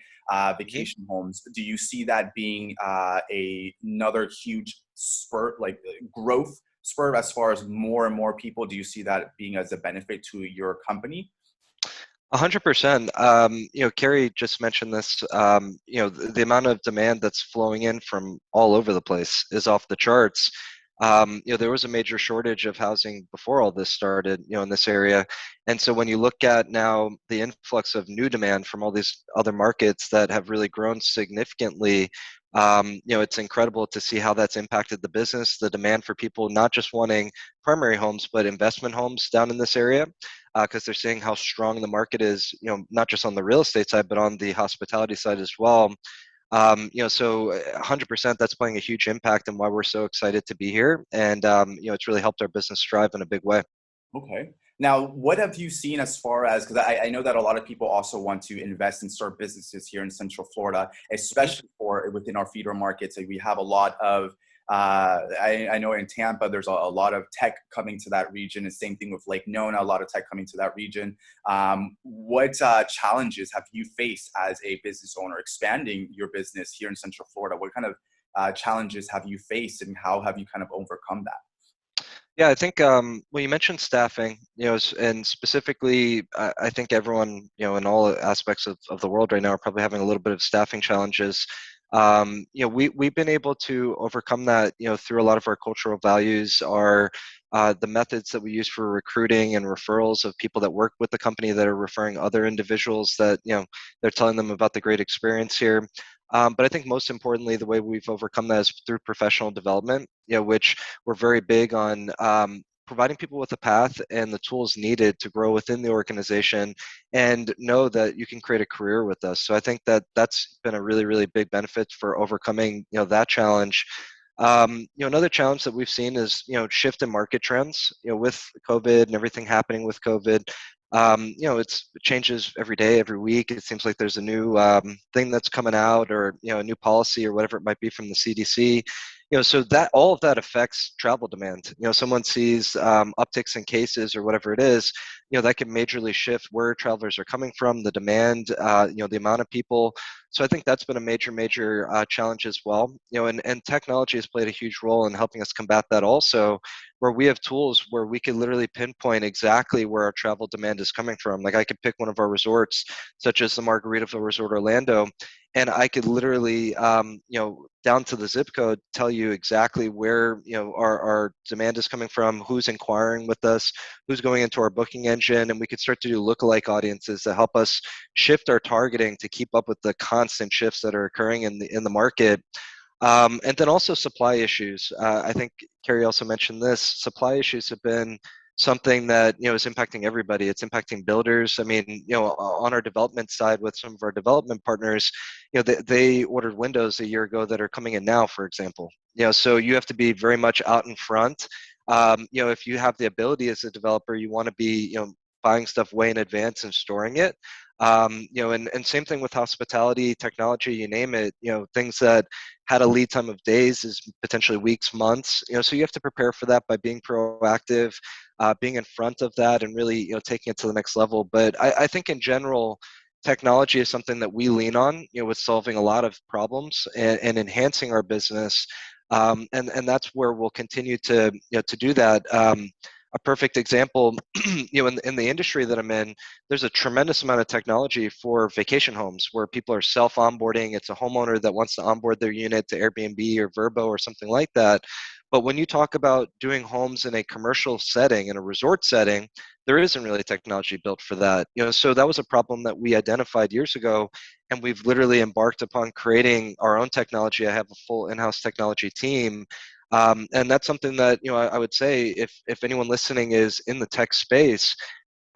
vacation homes. Do you see that being another huge spurt, like growth spurt, as far as more and more people? Do you see that being as a benefit to your company? 100%. Carrie just mentioned this. The amount of demand that's flowing in from all over the place is off the charts. There was a major shortage of housing before all this started, in this area. And so when you look at now the influx of new demand from all these other markets that have really grown significantly, It's incredible to see how that's impacted the business, the demand for people not just wanting primary homes, but investment homes down in this area, because they're seeing how strong the market is, not just on the real estate side, but on the hospitality side as well. So 100% that's playing a huge impact and why we're so excited to be here. And, it's really helped our business thrive in a big way. Okay. Now, what have you seen as far as, because I know that a lot of people also want to invest and start businesses here in Central Florida, especially for within our feeder markets. Like we have a lot of, I know in Tampa, there's a lot of tech coming to that region, and same thing with Lake Nona, a lot of tech coming to that region. What challenges have you faced as a business owner expanding your business here in Central Florida? What kind of challenges have you faced, and how have you kind of overcome that? Yeah, I think well, you mentioned staffing, and specifically, I think everyone, in all aspects of the world right now are probably having a little bit of staffing challenges. We've been able to overcome that, through a lot of our cultural values, the methods that we use for recruiting and referrals of people that work with the company that are referring other individuals that, they're telling them about the great experience here. But I think most importantly, the way we've overcome that is through professional development, which we're very big on, providing people with a path and the tools needed to grow within the organization and know that you can create a career with us. So I think that that's been a really, really big benefit for overcoming, that challenge. Another challenge that we've seen is, shift in market trends, with COVID and everything happening with COVID. It changes every day, every week. It seems like there's a new thing that's coming out, or a new policy or whatever it might be from the CDC. So that all of that affects travel demand. Someone sees upticks in cases or whatever it is, that can majorly shift where travelers are coming from, the demand, the amount of people. So I think that's been a major challenge as well. And technology has played a huge role in helping us combat that also, where we have tools where we can literally pinpoint exactly where our travel demand is coming from. Like I could pick one of our resorts, such as the Margaritaville Resort Orlando, and I could literally, down to the zip code, tell you exactly where, our demand is coming from, who's inquiring with us, who's going into our booking engine, and we could start to do lookalike audiences that help us shift our targeting to keep up with the constant shifts that are occurring in the market. And then also supply issues. I think Carrie also mentioned this. Supply issues have been something that is impacting everybody. It's impacting builders. I mean, on our development side with some of our development partners, they ordered windows a year ago that are coming in now, for example. So you have to be very much out in front. If you have the ability as a developer, you want to be buying stuff way in advance and storing it. And same thing with hospitality, technology, you name it, things that had a lead time of days is potentially weeks, months, so you have to prepare for that by being proactive, being in front of that and really, taking it to the next level. But I think in general, technology is something that we lean on, with solving a lot of problems and enhancing our business. And that's where we'll continue to do that. A perfect example, in the industry that I'm in, there's a tremendous amount of technology for vacation homes where people are self-onboarding. It's a homeowner that wants to onboard their unit to Airbnb or Vrbo or something like that. But when you talk about doing homes in a commercial setting, in a resort setting, there isn't really technology built for that. So that was a problem that we identified years ago, and we've literally embarked upon creating our own technology. I have a full in-house technology team. And that's something that, I would say if anyone listening is in the tech space,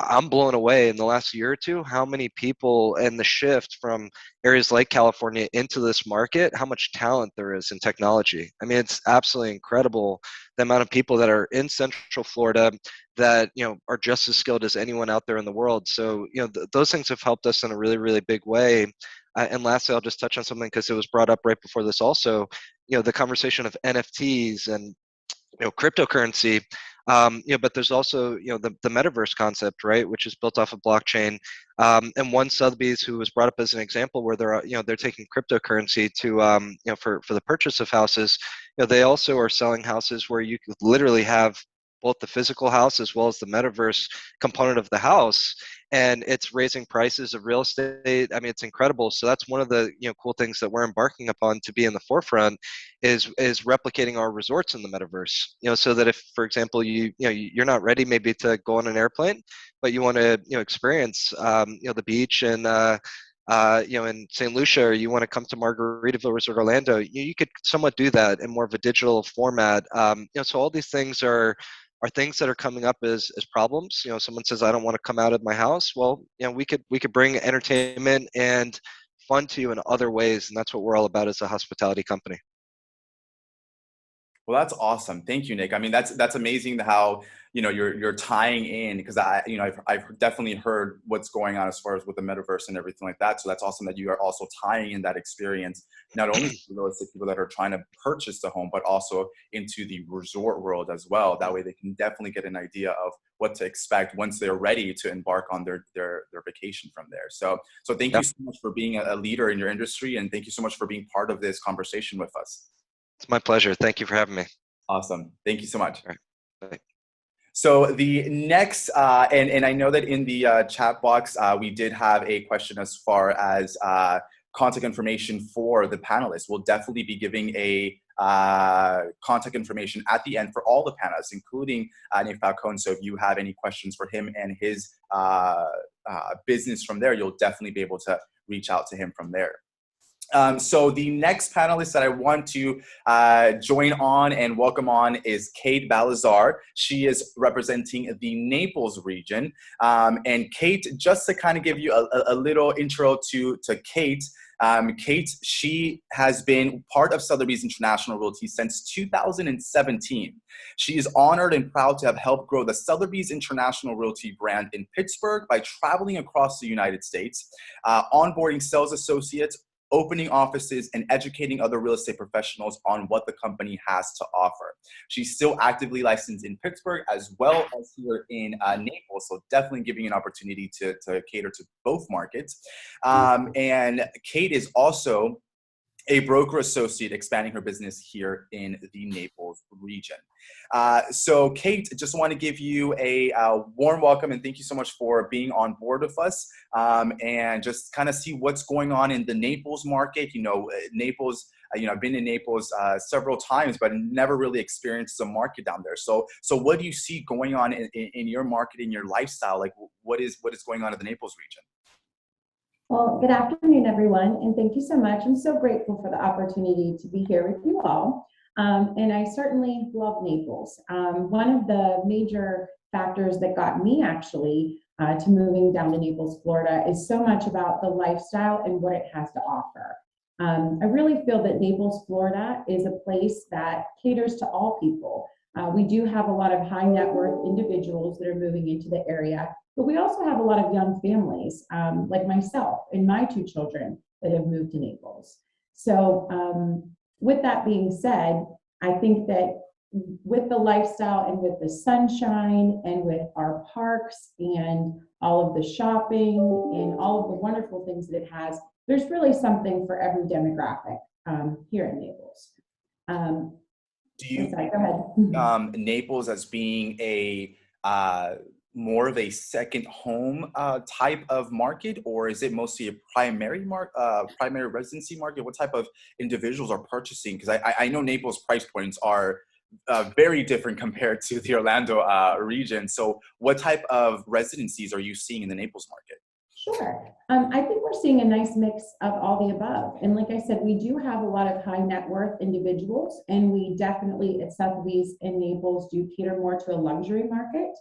I'm blown away in the last year or two how many people and the shift from areas like California into this market, how much talent there is in technology. I mean, it's absolutely incredible the amount of people that are in Central Florida that, are just as skilled as anyone out there in the world. So, those things have helped us in a really, really big way. And lastly, I'll just touch on something because it was brought up right before this also, the conversation of NFTs and cryptocurrency, but there's also the metaverse concept, right, which is built off of blockchain. And one Sotheby's who was brought up as an example where they're taking cryptocurrency to for the purchase of houses. They also are selling houses where you could literally have both the physical house as well as the metaverse component of the house, and it's raising prices of real estate. I mean, it's incredible. So that's one of the cool things that we're embarking upon to be in the forefront is replicating our resorts in the metaverse. So that if, for example, you're not ready maybe to go on an airplane, but you want to experience the beach and in St. Lucia, or you want to come to Margaritaville Resort Orlando, you could somewhat do that in more of a digital format. So all these things are things that are coming up as problems. Someone says, I don't want to come out of my house. Well, we could bring entertainment and fun to you in other ways, and that's what we're all about as a hospitality company. Well, that's awesome. Thank you, Nick. I mean, that's amazing how, you're tying in, because I've definitely heard what's going on as far as with the metaverse and everything like that. So that's awesome that you are also tying in that experience, not only for real estate people that are trying to purchase the home, but also into the resort world as well. That way they can definitely get an idea of what to expect once they're ready to embark on their vacation from there. So thank you so much for being a leader in your industry, and thank you so much for being part of this conversation with us. It's my pleasure. Thank you for having me. Awesome. Thank you so much. All right. Bye. So the next, and I know that in the chat box, we did have a question as far as contact information for the panelists. We'll definitely be giving a contact information at the end for all the panelists, including Nick Falcone. So if you have any questions for him and his business from there, you'll definitely be able to reach out to him from there. So the next panelist that I want to join on and welcome on is Kate.Balzer. She is representing the Naples region. And Kate, just to kind of give you a little intro to Kate, Kate, she has been part of Sotheby's International Realty since 2017. She is honored and proud to have helped grow the Sotheby's International Realty brand in Pittsburgh by traveling across the United States, onboarding sales associates, opening offices, and educating other real estate professionals on what the company has to offer. She's still actively licensed in Pittsburgh as well as here in Naples, so definitely giving you an opportunity to cater to both markets. And Kate is also a broker associate expanding her business here in the Naples region. So Kate, just want to give you a warm welcome and thank you so much for being on board with us, and just kind of see what's going on in the Naples market. Naples, I've been in Naples several times, but never really experienced the market down there. So what do you see going on in your market, in your lifestyle? Like what is going on in the Naples region? Well, good afternoon, everyone, and thank you so much. I'm so grateful for the opportunity to be here with you all. And I certainly love Naples. One of the major factors that got me actually to moving down to Naples, Florida, is so much about the lifestyle and what it has to offer. I really feel that Naples, Florida is a place that caters to all people. We do have a lot of high net worth individuals that are moving into the area, but we also have a lot of young families like myself and my two children that have moved to Naples. So with that being said, I think that with the lifestyle and with the sunshine and with our parks and all of the shopping and all of the wonderful things that it has, there's really something for every demographic here in Naples. Do you sorry, go ahead. Naples as being a more of a second home type of market, or is it mostly a primary residency market? What type of individuals are purchasing? Because I know Naples price points are very different compared to the Orlando region. So what type of residencies are you seeing in the Naples market? Sure. I think we're seeing a nice mix of all the above. And like I said, we do have a lot of high net worth individuals, and we definitely at Sotheby's in Naples do cater more to a luxury market.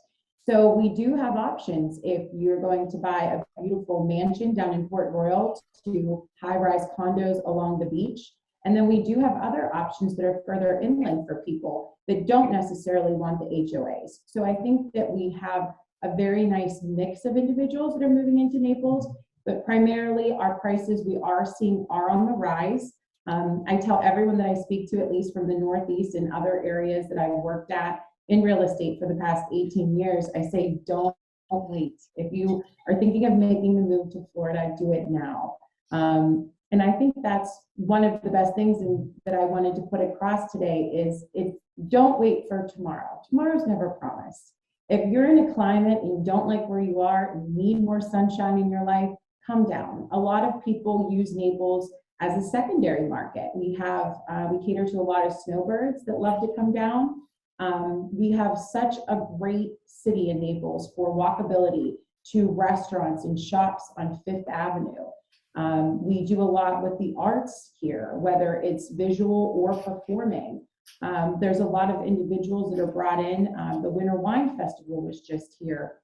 So we do have options if you're going to buy a beautiful mansion down in Port Royal to high-rise condos along the beach. And then we do have other options that are further inland for people that don't necessarily want the HOAs. So I think that we have a very nice mix of individuals that are moving into Naples, but primarily our prices we are seeing are on the rise. I tell everyone that I speak to, at least from the Northeast and other areas that I've worked at in real estate for the past 18 years, I say, don't wait. If you are thinking of making the move to Florida, do it now. And I think that's one of the best things that I wanted to put across today is don't wait for tomorrow. Tomorrow's never promised. If you're in a climate and you don't like where you are and need more sunshine in your life, come down. A lot of people use Naples as a secondary market. We cater to a lot of snowbirds that love to come down. We have such a great city in Naples for walkability to restaurants and shops on Fifth Avenue. We do a lot with the arts here, whether it's visual or performing. There's a lot of individuals that are brought in. The Winter Wine Festival was just here.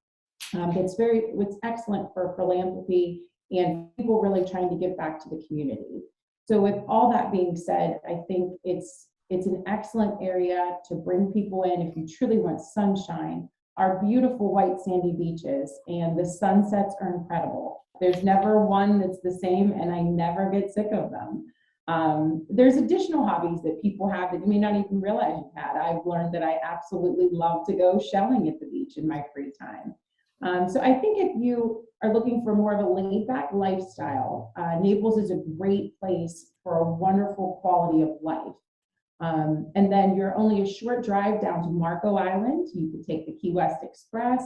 It's excellent for philanthropy and people really trying to give back to the community. So with all that being said, I think it's an excellent area to bring people in if you truly want sunshine. Our beautiful white sandy beaches and the sunsets are incredible. There's never one that's the same, and I never get sick of them. There's additional hobbies that people have that you may not even realize you've had. I've learned that I absolutely love to go shelling at the beach in my free time. So I think if you are looking for more of a laid-back lifestyle, Naples is a great place for a wonderful quality of life. And then you're only a short drive down to Marco Island. You could take the Key West Express,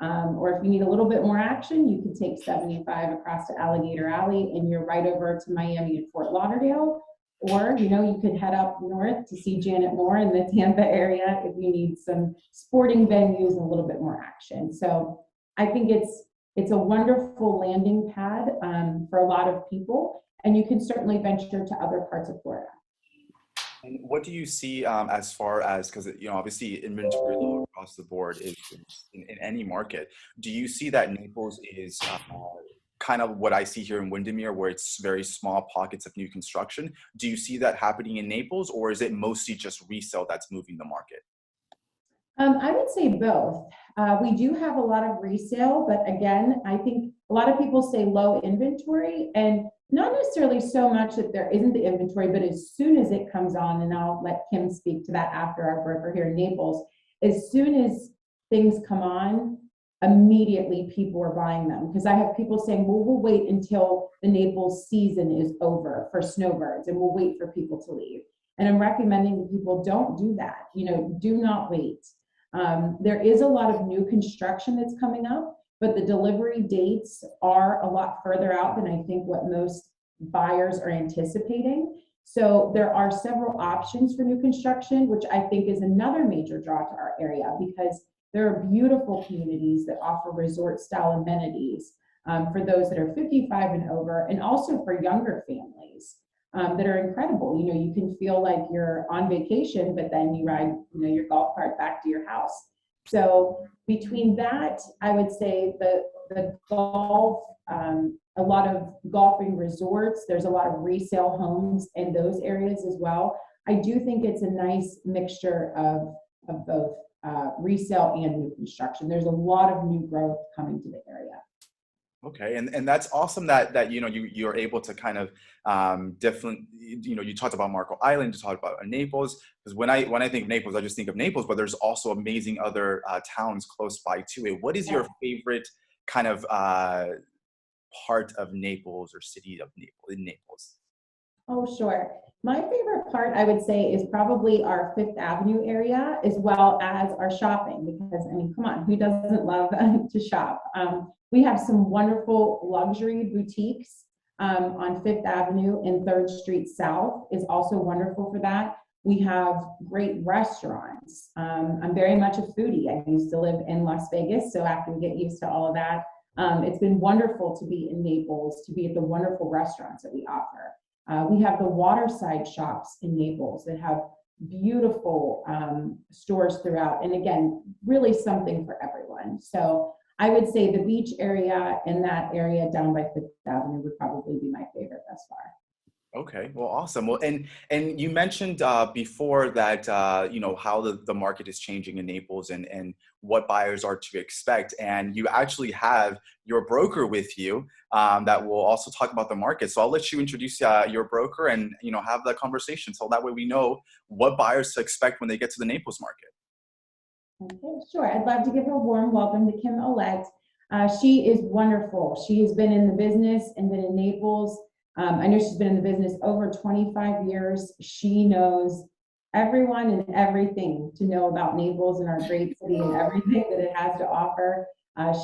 or if you need a little bit more action, you can take 75 across to Alligator Alley, and you're right over to Miami and Fort Lauderdale. Or, you could head up north to see Janet Moore in the Tampa area if you need some sporting venues and a little bit more action. So I think it's a wonderful landing pad for a lot of people, and you can certainly venture to other parts of Florida. And what do you see as far as, because obviously inventory low across the board is in any market. Do you see that Naples is kind of what I see here in Windermere, where it's very small pockets of new construction? Do you see that happening in Naples, or is it mostly just resale that's moving the market? I would say both. We do have a lot of resale, but again, I think a lot of people say low inventory, and not necessarily so much that there isn't the inventory, but as soon as it comes on, and I'll let Kim speak to that after, our broker here in Naples, as soon as things come on, immediately people are buying them. Because I have people saying, well, we'll wait until the Naples season is over for snowbirds, and we'll wait for people to leave. And I'm recommending that people don't do that. Do not wait. There is a lot of new construction that's coming up, but the delivery dates are a lot further out than I think what most buyers are anticipating. So there are several options for new construction, which I think is another major draw to our area, because there are beautiful communities that offer resort style amenities for those that are 55 and over, and also for younger families that are incredible. You can feel like you're on vacation, but then you ride your golf cart back to your house. So between that, I would say the golf, a lot of golfing resorts, there's a lot of resale homes in those areas as well. I do think it's a nice mixture of both resale and new construction. There's a lot of new growth coming to the area. Okay, and that's awesome that you're able to kind of different. You talked about Marco Island, you talked about Naples, because when I think of Naples, I just think of Naples, but there's also amazing other towns close by to it. What is your favorite kind of part of Naples or city of Naples? Oh, sure. My favorite part, I would say, is probably our Fifth Avenue area, as well as our shopping, because come on, who doesn't love to shop? We have some wonderful luxury boutiques on Fifth Avenue, and 3rd Street South is also wonderful for that. We have great restaurants. I'm very much a foodie. I used to live in Las Vegas, so after we get used to all of that, it's been wonderful to be in Naples, to be at the wonderful restaurants that we offer. We have the waterside shops in Naples that have beautiful stores throughout, and again, really something for everyone. So I would say the beach area and that area down by Fifth Avenue would probably be my favorite thus far. Okay, well, awesome. Well, and you mentioned before that how the market is changing in Naples and what buyers are to expect, and you actually have your broker with you that will also talk about the market. So I'll let you introduce your broker and have that conversation, so that way we know what buyers to expect when they get to the Naples market. Okay, sure. I'd love to give a warm welcome to Kim Olet. She is wonderful. She has been in the business and been in Naples. I know she's been in the business over 25 years. She knows everyone and everything to know about Naples and our great city and everything that it has to offer.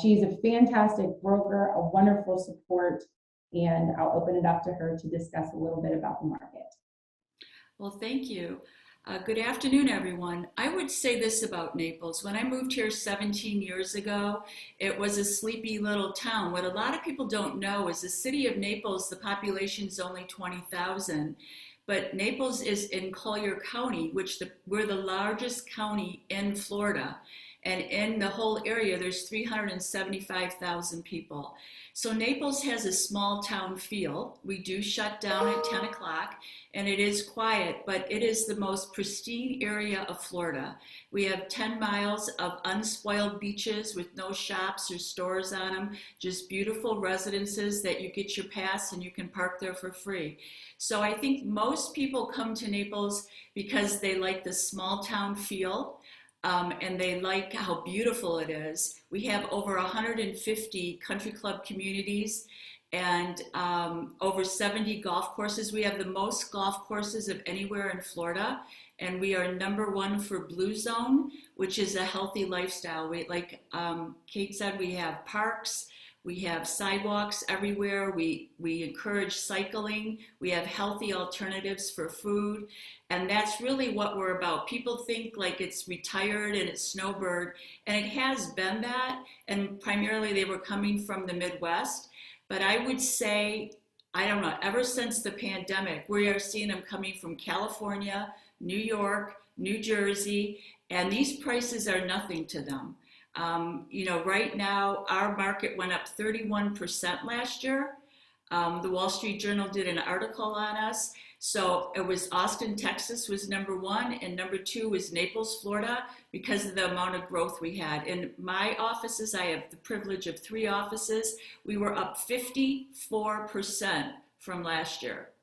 She's a fantastic broker, a wonderful support, and I'll open it up to her to discuss a little bit about the market. Well, thank you. Good afternoon, everyone. I would say this about Naples. When I moved here 17 years ago, it was a sleepy little town. What a lot of people don't know is the city of Naples, the population is only 20,000, but Naples is in Collier County, we're the largest county in Florida. And in the whole area, there's 375,000 people. So Naples has a small town feel. We do shut down at 10 o'clock, and it is quiet, but it is the most pristine area of Florida. We have 10 miles of unspoiled beaches with no shops or stores on them, just beautiful residences that you get your pass and you can park there for free. So I think most people come to Naples because they like the small town feel. And they like how beautiful it is. We have over 150 country club communities and over 70 golf courses. We have the most golf courses of anywhere in Florida, and we are #1 for Blue Zone, which is a healthy lifestyle. Like Kate said, we have parks, we have sidewalks everywhere. We encourage cycling. We have healthy alternatives for food. And that's really what we're about. People think like it's retired and it's snowbird, and it has been that. And primarily they were coming from the Midwest. But I would say, I don't know, ever since the pandemic, we are seeing them coming from California, New York, New Jersey, and these prices are nothing to them. Right now, our market went up 31% last year. The Wall Street Journal did an article on us. So it was Austin, Texas was #1, and #2 was Naples, Florida, because of the amount of growth we had. In my offices, I have the privilege of 3 offices. We were up 54% from last year.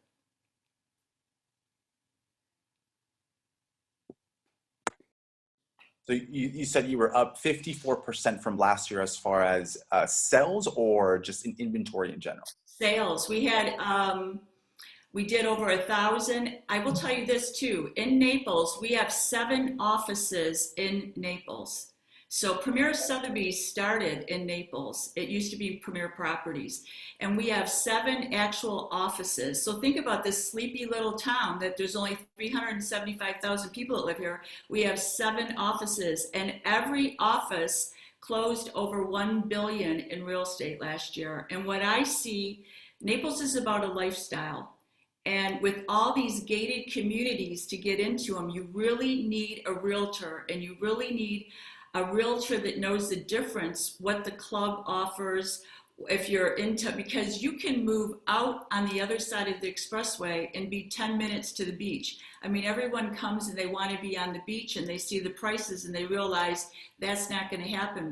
So you said you were up 54% from last year as far as sales or just in inventory in general? Sales. We did over 1,000. I will tell you this too. In Naples, we have 7 offices in Naples. So Premier Sotheby started in Naples. It used to be Premier Properties. And we have 7 actual offices. So think about this sleepy little town that there's only 375,000 people that live here. We have 7 offices, and every office closed over $1 billion in real estate last year. And what I see, Naples is about a lifestyle. And with all these gated communities to get into them, you really need a realtor, and you really need a realtor that knows the difference, what the club offers, if you're into, because you can move out on the other side of the expressway and be 10 minutes to the beach. I mean, everyone comes and they want to be on the beach and they see the prices and they realize that's not going to happen.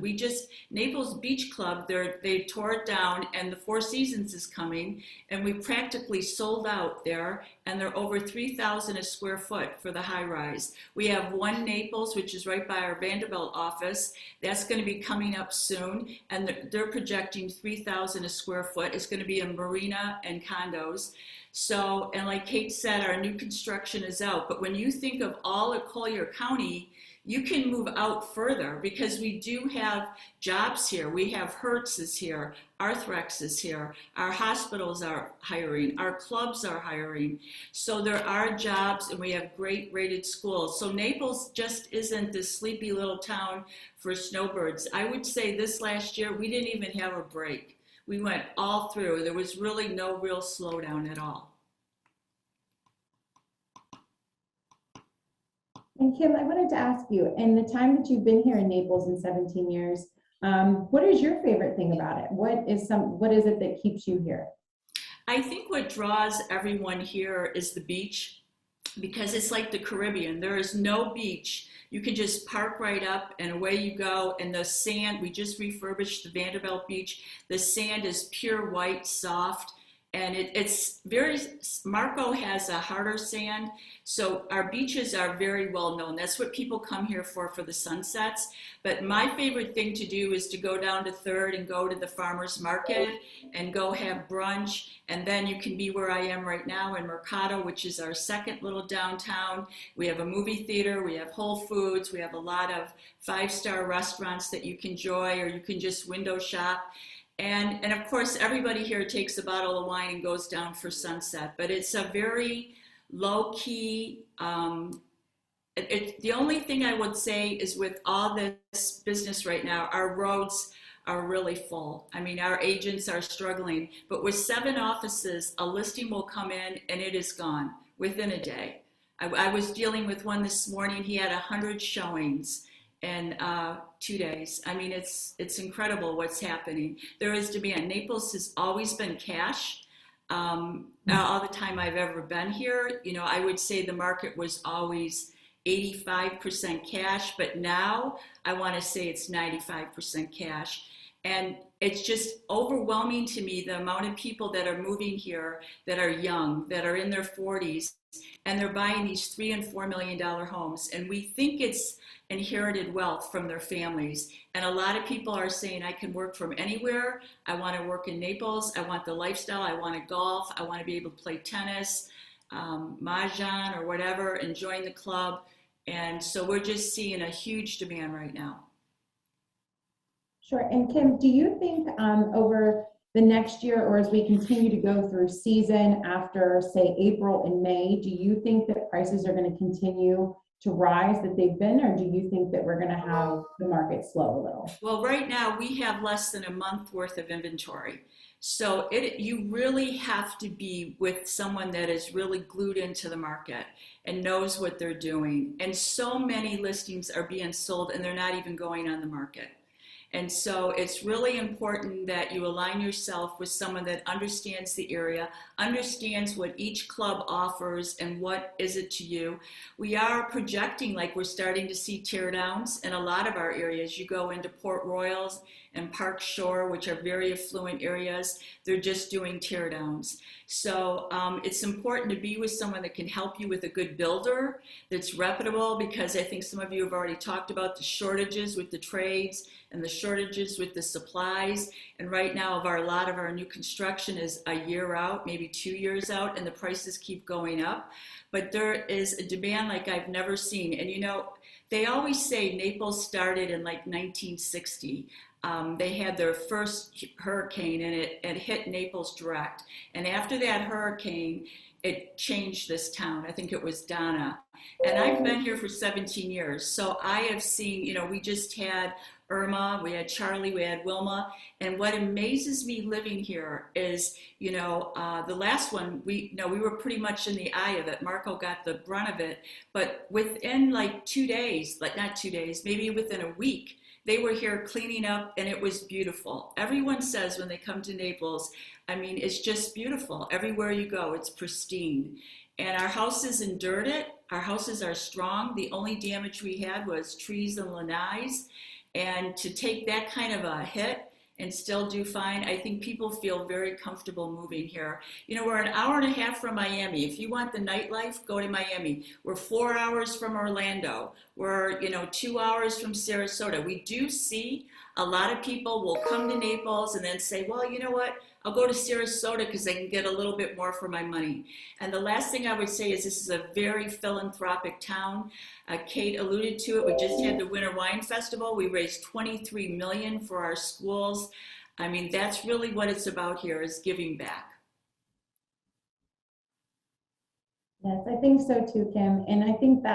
Naples Beach Club, they tore it down, and the Four Seasons is coming, and we practically sold out there, and they're over 3,000 a square foot for the high rise. We have One Naples, which is right by our Vanderbilt office. That's going to be coming up soon, and they're projecting 3,000 a square foot. It's going to be a marina and condos. So, and like Kate said, our new construction is out. But when you think of all of Collier County, you can move out further because we do have jobs here. We have Hertz is here, Arthrex is here, our hospitals are hiring, our clubs are hiring. So there are jobs, and we have great rated schools. So Naples just isn't this sleepy little town for snowbirds. I would say this last year, we didn't even have a break. We went all through. There was really no real slowdown at all. And Kim, I wanted to ask you, in the time that you've been here in Naples in 17 years, what is your favorite thing about it? What is it that keeps you here? I think what draws everyone here is the beach, because it's like the Caribbean. There is no beach. You can just park right up and away you go. And the sand, we just refurbished the Vanderbilt beach. The sand is pure white, soft. And it's very, Marco has a harder sand. So our beaches are very well known. That's what people come here for the sunsets. But my favorite thing to do is to go down to 3rd and go to the farmer's market and go have brunch. And then you can be where I am right now in Mercado, which is our second little downtown. We have a movie theater, we have Whole Foods, we have a lot of 5-star restaurants that you can enjoy, or you can just window shop. And of course, everybody here takes a bottle of wine and goes down for sunset, but it's a very low-key, the only thing I would say is with all this business right now, our roads are really full. I mean, our agents are struggling, but with 7 offices, a listing will come in and it is gone within a day. I was dealing with one this morning. He had 100 showings in 2 days. I mean, it's incredible what's happening. There is demand. Naples has always been cash. All the time I've ever been here, you know, I would say the market was always 85% cash, but now I want to say it's 95% cash. And it's just overwhelming to me, the amount of people that are moving here that are young, that are in their 40s, and they're buying these $3 and $4 million homes. And we think it's inherited wealth from their families. And a lot of people are saying, I can work from anywhere. I want to work in Naples. I want the lifestyle. I want to golf. I want to be able to play tennis, mahjong or whatever, and join the club. And so we're just seeing a huge demand right now. Sure. And Kim, do you think over the next year, or as we continue to go through season after, say, April and May, do you think that prices are going to continue to rise that they've been, or do you think that we're going to have the market slow a little? Well, right now we have less than a month worth of inventory. So you really have to be with someone that is really glued into the market and knows what they're doing. And so many listings are being sold and they're not even going on the market. And so it's really important that you align yourself with someone that understands the area, understands what each club offers and what is it to you. We are projecting, like we're starting to see teardowns in a lot of our areas. You go into Port Royals and Park Shore, which are very affluent areas, they're just doing teardowns. So it's important to be with someone that can help you with a good builder that's reputable, because I think some of you have already talked about the shortages with the trades and the shortages with the supplies. And right now, a lot of our new construction is a year out, maybe 2 years out, and the prices keep going up. But there is a demand like I've never seen. And you know, they always say Naples started in like 1960. They had their first hurricane and it hit Naples direct. And after that hurricane, it changed this town. I think it was Donna. And I've been here for 17 years. So I have seen, you know, we just had Irma, we had Charlie, we had Wilma. And what amazes me living here is, you know, the last one, we were pretty much in the eye of it. Marco got the brunt of it. But within like 2 days, like not 2 days, maybe within a week, they were here cleaning up and it was beautiful. Everyone says when they come to Naples, I mean, it's just beautiful. Everywhere you go, it's pristine. And our houses endured it. Our houses are strong. The only damage we had was trees and lanais. And to take that kind of a hit and still do fine, I think people feel very comfortable moving here. You know, we're an hour and a half from Miami. If you want the nightlife, go to Miami. We're 4 hours from Orlando. We're, you know, 2 hours from Sarasota. We do see a lot of people will come to Naples and then say, well, you know what? I'll go to Sarasota because I can get a little bit more for my money. And the last thing I would say is this is a very philanthropic town. Kate alluded to it. We just had the Winter Wine Festival. We raised $23 million for our schools. I mean, that's really what it's about here, is giving back. Yes, I think so too, Kim. And I think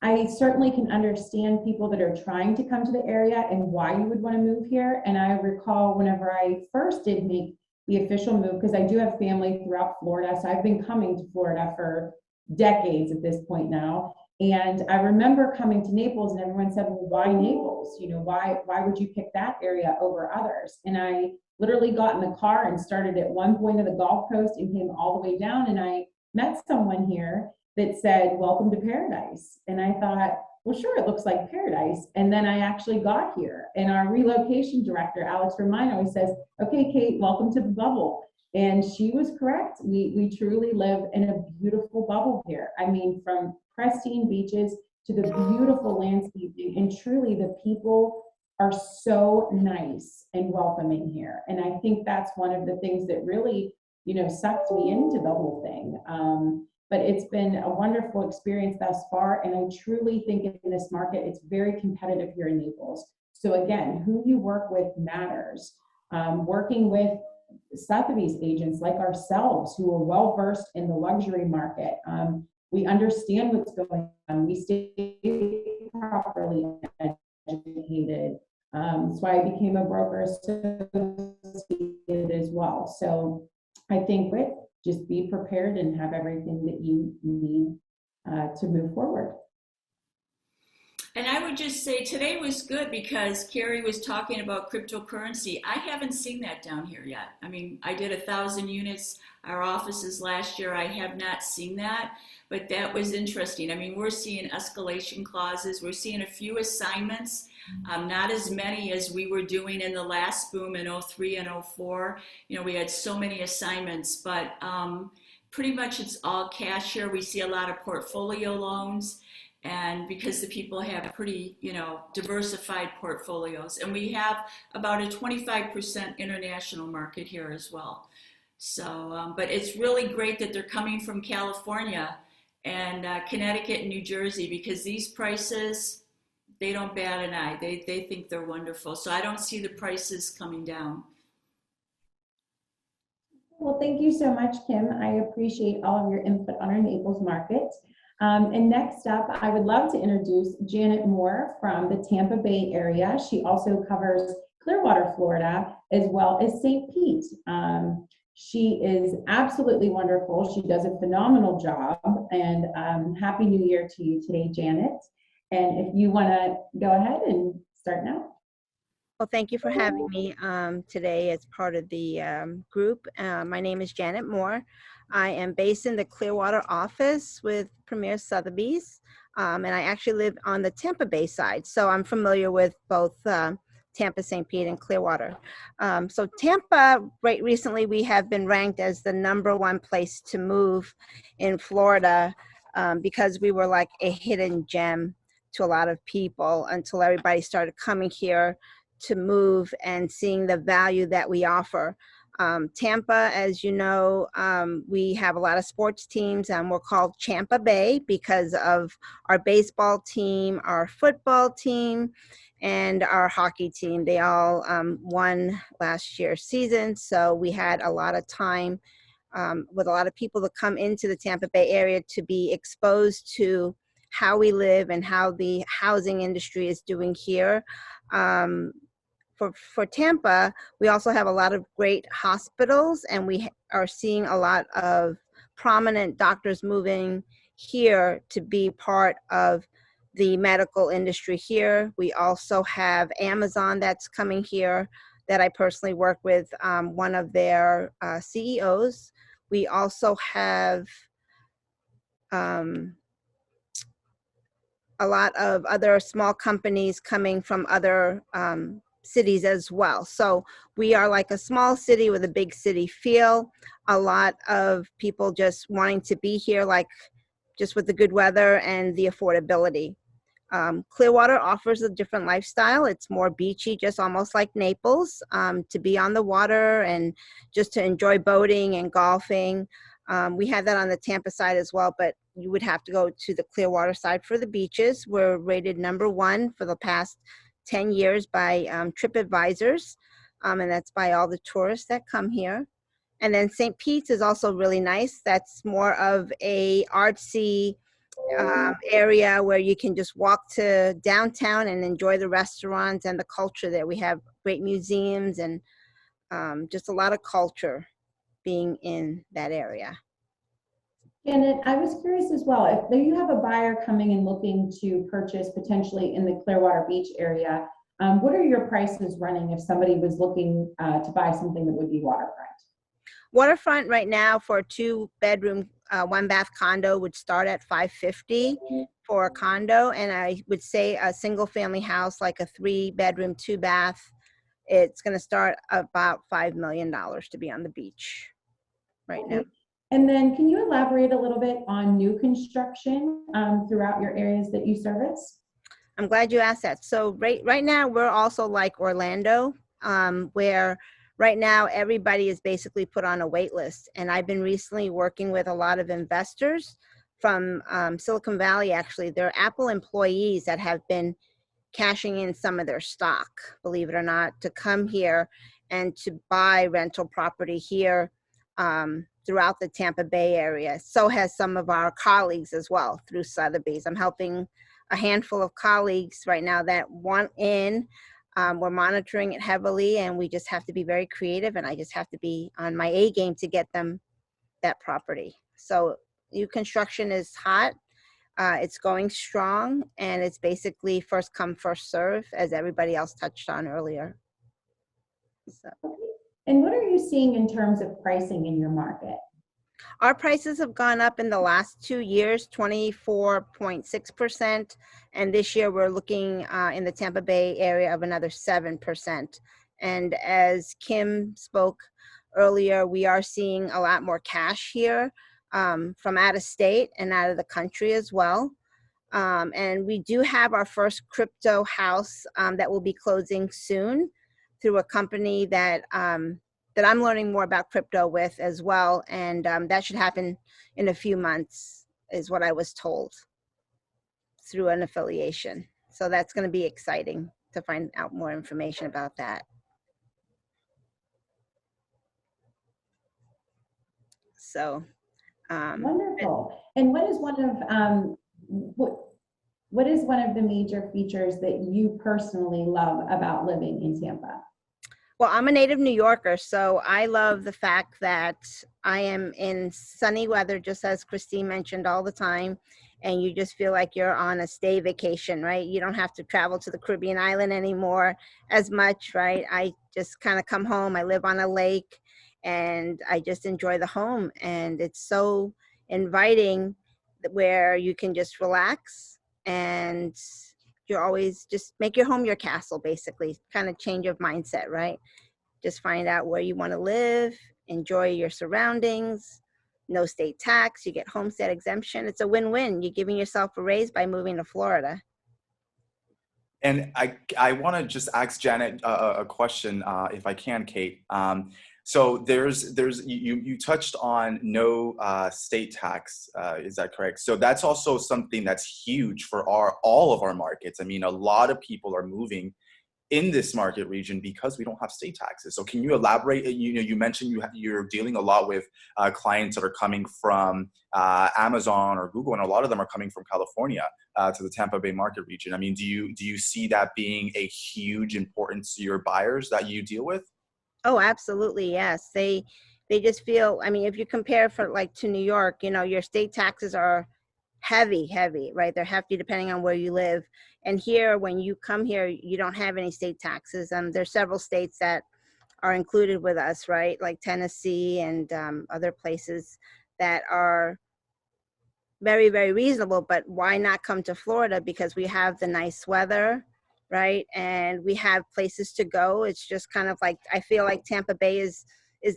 I certainly can understand people that are trying to come to the area and why you would want to move here. And I recall whenever I first did make the official move, because I do have family throughout Florida, so I've been coming to Florida for decades at this point now. And I remember coming to Naples and everyone said, well, why Naples? You know, why would you pick that area over others? And I literally got in the car and started at one point of the Gulf Coast and came all the way down. And I met someone here that said, welcome to paradise. And I thought, well, sure, it looks like paradise. And then I actually got here. And our relocation director, Alex Romine, always says, okay, Kate, welcome to the bubble. And she was correct. We truly live in a beautiful bubble here. I mean, from pristine beaches to the beautiful landscaping, and truly the people are so nice and welcoming here. And I think that's one of the things that really, you know, sucked me into the whole thing. But it's been a wonderful experience thus far. And I truly think in this market, it's very competitive here in Naples. So again, who you work with matters. Working with Sotheby's agents like ourselves who are well-versed in the luxury market, We understand what's going on. We stay properly educated. So I became a broker associate as well. So I think just be prepared and have everything that you need to move forward. And I would just say today was good because Carrie was talking about cryptocurrency. I haven't seen that down here yet. I mean, I did 1,000 units, our offices last year. I have not seen that, but that was interesting. I mean, we're seeing escalation clauses. We're seeing a few assignments, not as many as we were doing in the last boom in 03 and 04. You know, we had so many assignments, but pretty much it's all cash here. We see a lot of portfolio loans. And because the people have pretty, diversified portfolios, and we have about a 25% international market here as well. So, but it's really great that they're coming from California and Connecticut and New Jersey, because these prices, they don't bat an eye. They think they're wonderful. So I don't see the prices coming down. Well, thank you so much, Kim. I appreciate all of your input on our Naples market. And next up, I would love to introduce Janet Moore from the Tampa Bay area. She also covers Clearwater, Florida, as well as St. Pete. She is absolutely wonderful. She does a phenomenal job. And Happy New Year to you today, Janet. And if you want to go ahead and start now. Well, thank you for having me today as part of the group. My name is Janet Moore. I am based in the Clearwater office with Premier Sotheby's, and I actually live on the Tampa Bay side, so I'm familiar with both Tampa, St. Pete, and Clearwater. So Tampa, right recently, we have been ranked as the #1 place to move in Florida because we were like a hidden gem to a lot of people until everybody started coming here to move and seeing the value that we offer. Tampa, as you know, we have a lot of sports teams, and we're called Champa Bay because of our baseball team, our football team, and our hockey team. They all won last year's season, so we had a lot of time with a lot of people to come into the Tampa Bay area to be exposed to how we live and how the housing industry is doing here. For Tampa, we also have a lot of great hospitals, and we are seeing a lot of prominent doctors moving here to be part of the medical industry here. We also have Amazon that's coming here that I personally work with, one of their CEOs. We also have a lot of other small companies coming from other cities as well. So we are like a small city with a big city feel. A lot of people just wanting to be here, like just with the good weather and the affordability. Clearwater offers a different lifestyle. It's more beachy, just almost like Naples, to be on the water and just to enjoy boating and golfing. We have that on the Tampa side as well, but you would have to go to the Clearwater side for the beaches. We're rated #1 for the past 10 years by TripAdvisors, and that's by all the tourists that come here. And then St. Pete's is also really nice. That's more of a artsy area where you can just walk to downtown and enjoy the restaurants and the culture there. We have great museums and just a lot of culture being in that area. Janet, I was curious as well, if you have a buyer coming and looking to purchase potentially in the Clearwater Beach area, what are your prices running if somebody was looking to buy something that would be waterfront? Waterfront right now for a 2-bedroom, 1-bath condo would start at $550 for a condo, and I would say a single family house like a 3-bedroom, 2-bath, it's going to start about $5 million to be on the beach right now. And then can you elaborate a little bit on new construction throughout your areas that you service? I'm glad you asked that. So right now we're also like Orlando, where right now everybody is basically put on a wait list. And I've been recently working with a lot of investors from Silicon Valley. Actually, they're Apple employees that have been cashing in some of their stock, believe it or not, to come here and to buy rental property here. throughout the Tampa Bay area. So has some of our colleagues as well through Sotheby's. I'm helping a handful of colleagues right now that want in. We're monitoring it heavily, and we just have to be very creative, and I just have to be on my A game to get them that property. So new construction is hot. It's going strong, and it's basically first come, first serve, as everybody else touched on earlier. So. And what are you seeing in terms of pricing in your market? Our prices have gone up in the last 2 years, 24.6%. And this year we're looking in the Tampa Bay area of another 7%. And as Kim spoke earlier, we are seeing a lot more cash here from out of state and out of the country as well. And we do have our first crypto house that will be closing soon through a company that that I'm learning more about crypto with as well. And that should happen in a few months, is what I was told, through an affiliation. So that's going to be exciting to find out more information about that. So wonderful. And what is one of what is one of the major features that you personally love about living in Tampa? Well, I'm a native New Yorker, so I love the fact that I am in sunny weather, just as Christine mentioned, all the time. And you just feel like you're on a stay vacation, right? You don't have to travel to the Caribbean island anymore as much, right? I just kind of come home. I live on a lake, and I just enjoy the home. And it's so inviting where you can just relax, and you're always just make your home your castle, basically. Kind of change of mindset, right? Just find out where you want to live, enjoy your surroundings, no state tax, you get homestead exemption. It's a win-win. You're giving yourself a raise by moving to Florida. And I want to just ask Janet a question, if I can, Kate. So there's you touched on no state tax, is that correct? So that's also something that's huge for all of our markets. I mean, a lot of people are moving in this market region because we don't have state taxes. So can you elaborate? You mentioned you're dealing a lot with clients that are coming from Amazon or Google, and a lot of them are coming from California to the Tampa Bay market region. I mean, do you see that being a huge importance to your buyers that you deal with? Oh, absolutely. Yes. They just feel, I mean, if you compare to New York, your state taxes are heavy, right? They're hefty depending on where you live. And here, when you come here, you don't have any state taxes. There's several states that are included with us, right? Like Tennessee and other places that are very, very reasonable. But why not come to Florida? Because we have the nice weather, right? And we have places to go. It's just kind of like, I feel like Tampa Bay is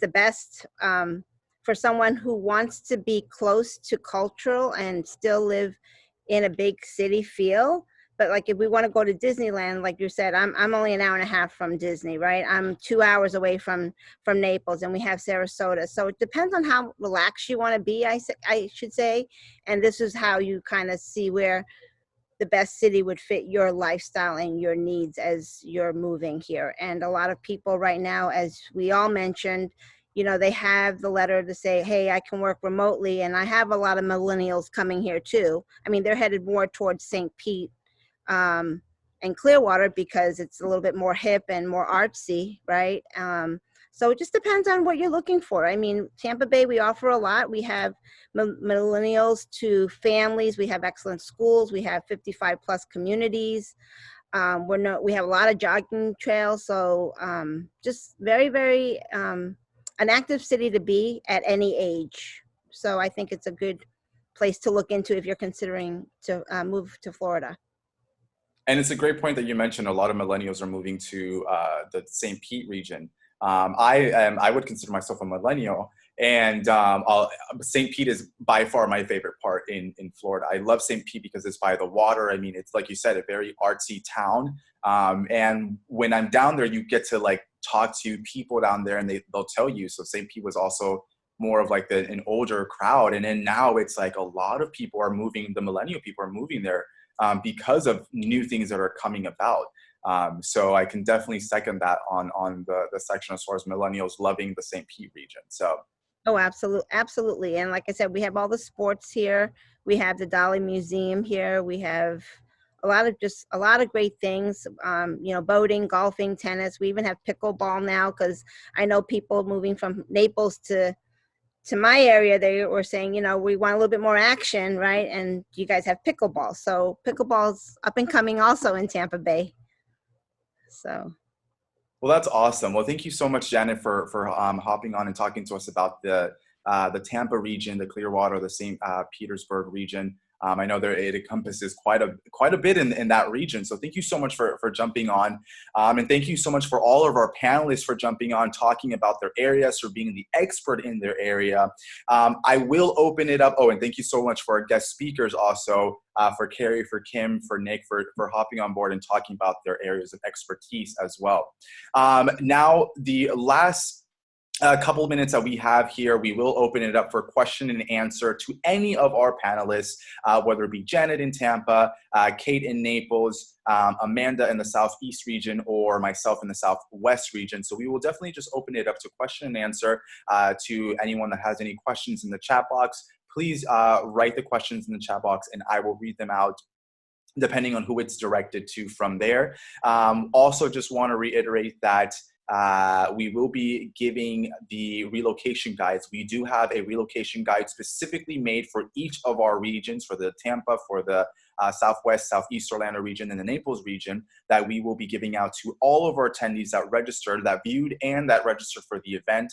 the best for someone who wants to be close to cultural and still live in a big city feel. But like if we want to go to Disneyland, like you said, I'm only an hour and a half from Disney, right? I'm 2 hours away from Naples, and we have Sarasota. So it depends on how relaxed you want to be, I should say. And this is how you kind of see where the best city would fit your lifestyle and your needs as you're moving here. And a lot of people right now, as we all mentioned, they have the letter to say, hey, I can work remotely. And I have a lot of millennials coming here too. I mean, they're headed more towards St. Pete and Clearwater because it's a little bit more hip and more artsy, right? So it just depends on what you're looking for. I mean, Tampa Bay, we offer a lot. We have millennials to families. We have excellent schools. We have 55 plus communities. We have a lot of jogging trails. So just very, very an active city to be at any age. So I think it's a good place to look into if you're considering to move to Florida. And it's a great point that you mentioned. A lot of millennials are moving to the St. Pete region. I would consider myself a millennial, and St. Pete is by far my favorite part in Florida. I love St. Pete because it's by the water. I mean, it's like you said, a very artsy town. And when I'm down there, you get to like talk to people down there, and they'll tell you. So St. Pete was also more of like an older crowd, and then now it's like a lot of people are moving. The millennial people are moving there because of new things that are coming about. So I can definitely second that on the section as far as millennials loving the St. Pete region. So Oh, absolutely. And like I said, we have all the sports here. We have the Dolly Museum here. We have a lot of great things. Boating, golfing, tennis. We even have pickleball now because I know people moving from Naples to my area, they were saying, we want a little bit more action, right? And you guys have pickleball. So pickleball's up and coming also in Tampa Bay. So. Well, that's awesome. Well, thank you so much, Janet, for hopping on and talking to us about the Tampa region, the Clearwater, the St. Petersburg region. I know it encompasses quite a bit in that region. So thank you so much for jumping on. And thank you so much for all of our panelists for jumping on, talking about their areas, for being the expert in their area. I will open it up. Oh, and thank you so much for our guest speakers also, for Carrie, for Kim, for Nick, for hopping on board and talking about their areas of expertise as well. Now, the last couple of minutes that we have here, we will open it up for question and answer to any of our panelists, whether it be Janet in Tampa, Kate in Naples, Amanda in the Southeast region, or myself in the Southwest region. So we will definitely just open it up to question and answer to anyone that has any questions in the chat box. Please write the questions in the chat box and I will read them out depending on who it's directed to from there. Also, just want to reiterate that we will be giving the relocation guides. We do have a relocation guide specifically made for each of our regions, for the Tampa, for the Southwest, Southeast Orlando region, and the Naples region, that we will be giving out to all of our attendees that registered, that viewed, and that registered for the event.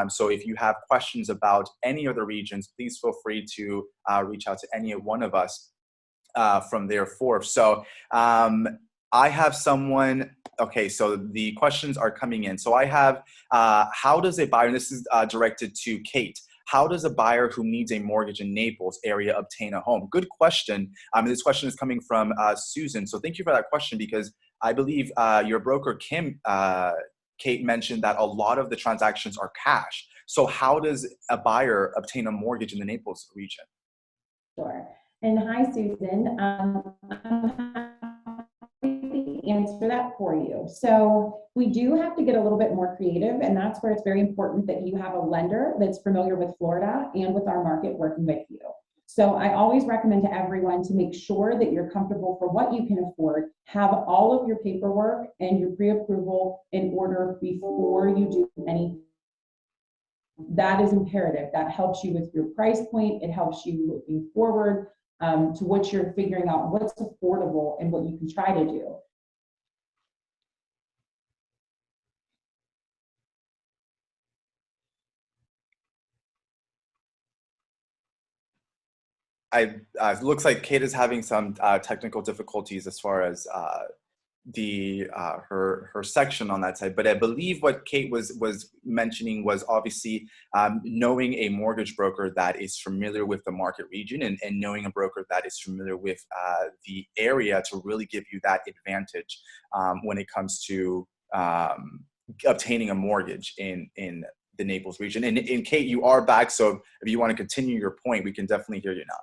So if you have questions about any of the regions, please feel free to reach out to any one of us from there forth. So I have someone, okay, so the questions are coming in. So I have, how does a buyer, and this is directed to Kate, how does a buyer who needs a mortgage in Naples area obtain a home? Good question. This question is coming from Susan. So thank you for that question, because I believe your broker, Kim, Kate, mentioned that a lot of the transactions are cash. So how does a buyer obtain a mortgage in the Naples region? Sure. And hi, Susan. I'm happy to answer that for you. So we do have to get a little bit more creative, and that's where it's very important that you have a lender that's familiar with Florida and with our market working with you. So I always recommend to everyone to make sure that you're comfortable for what you can afford, have all of your paperwork and your pre-approval in order before you do anything. That is imperative. That helps you with your price point. It helps you looking forward to what you're figuring out, what's affordable and what you can try to do. It looks like Kate is having some technical difficulties as far as her section on that side, but I believe what Kate was mentioning was obviously knowing a mortgage broker that is familiar with the market region and knowing a broker that is familiar with the area to really give you that advantage when it comes to obtaining a mortgage in the Naples region. And Kate, you are back, so if you want to continue your point, we can definitely hear you now.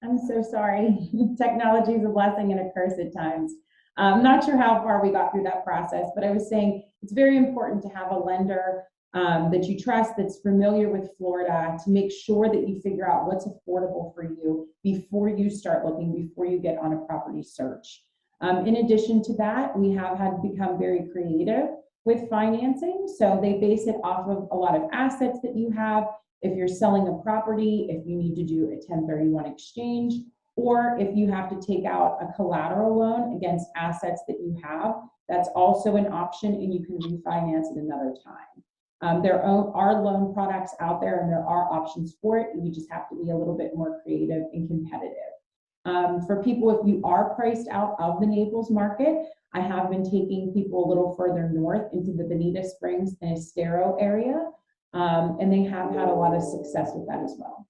I'm so sorry. Technology is a blessing and a curse at times. I'm not sure how far we got through that process, but I was saying it's very important to have a lender that you trust, that's familiar with Florida, to make sure that you figure out what's affordable for you before you start looking, before you get on a property search. In addition to that, we have had become very creative with financing. So they base it off of a lot of assets that you have. If you're selling a property, if you need to do a 1031 exchange, or if you have to take out a collateral loan against assets that you have, that's also an option and you can refinance it another time. There are loan products out there and there are options for it. You just have to be a little bit more creative and competitive. For people, if you are priced out of the Naples market, I have been taking people a little further north into the Bonita Springs and Estero area. And they have had a lot of success with that as well.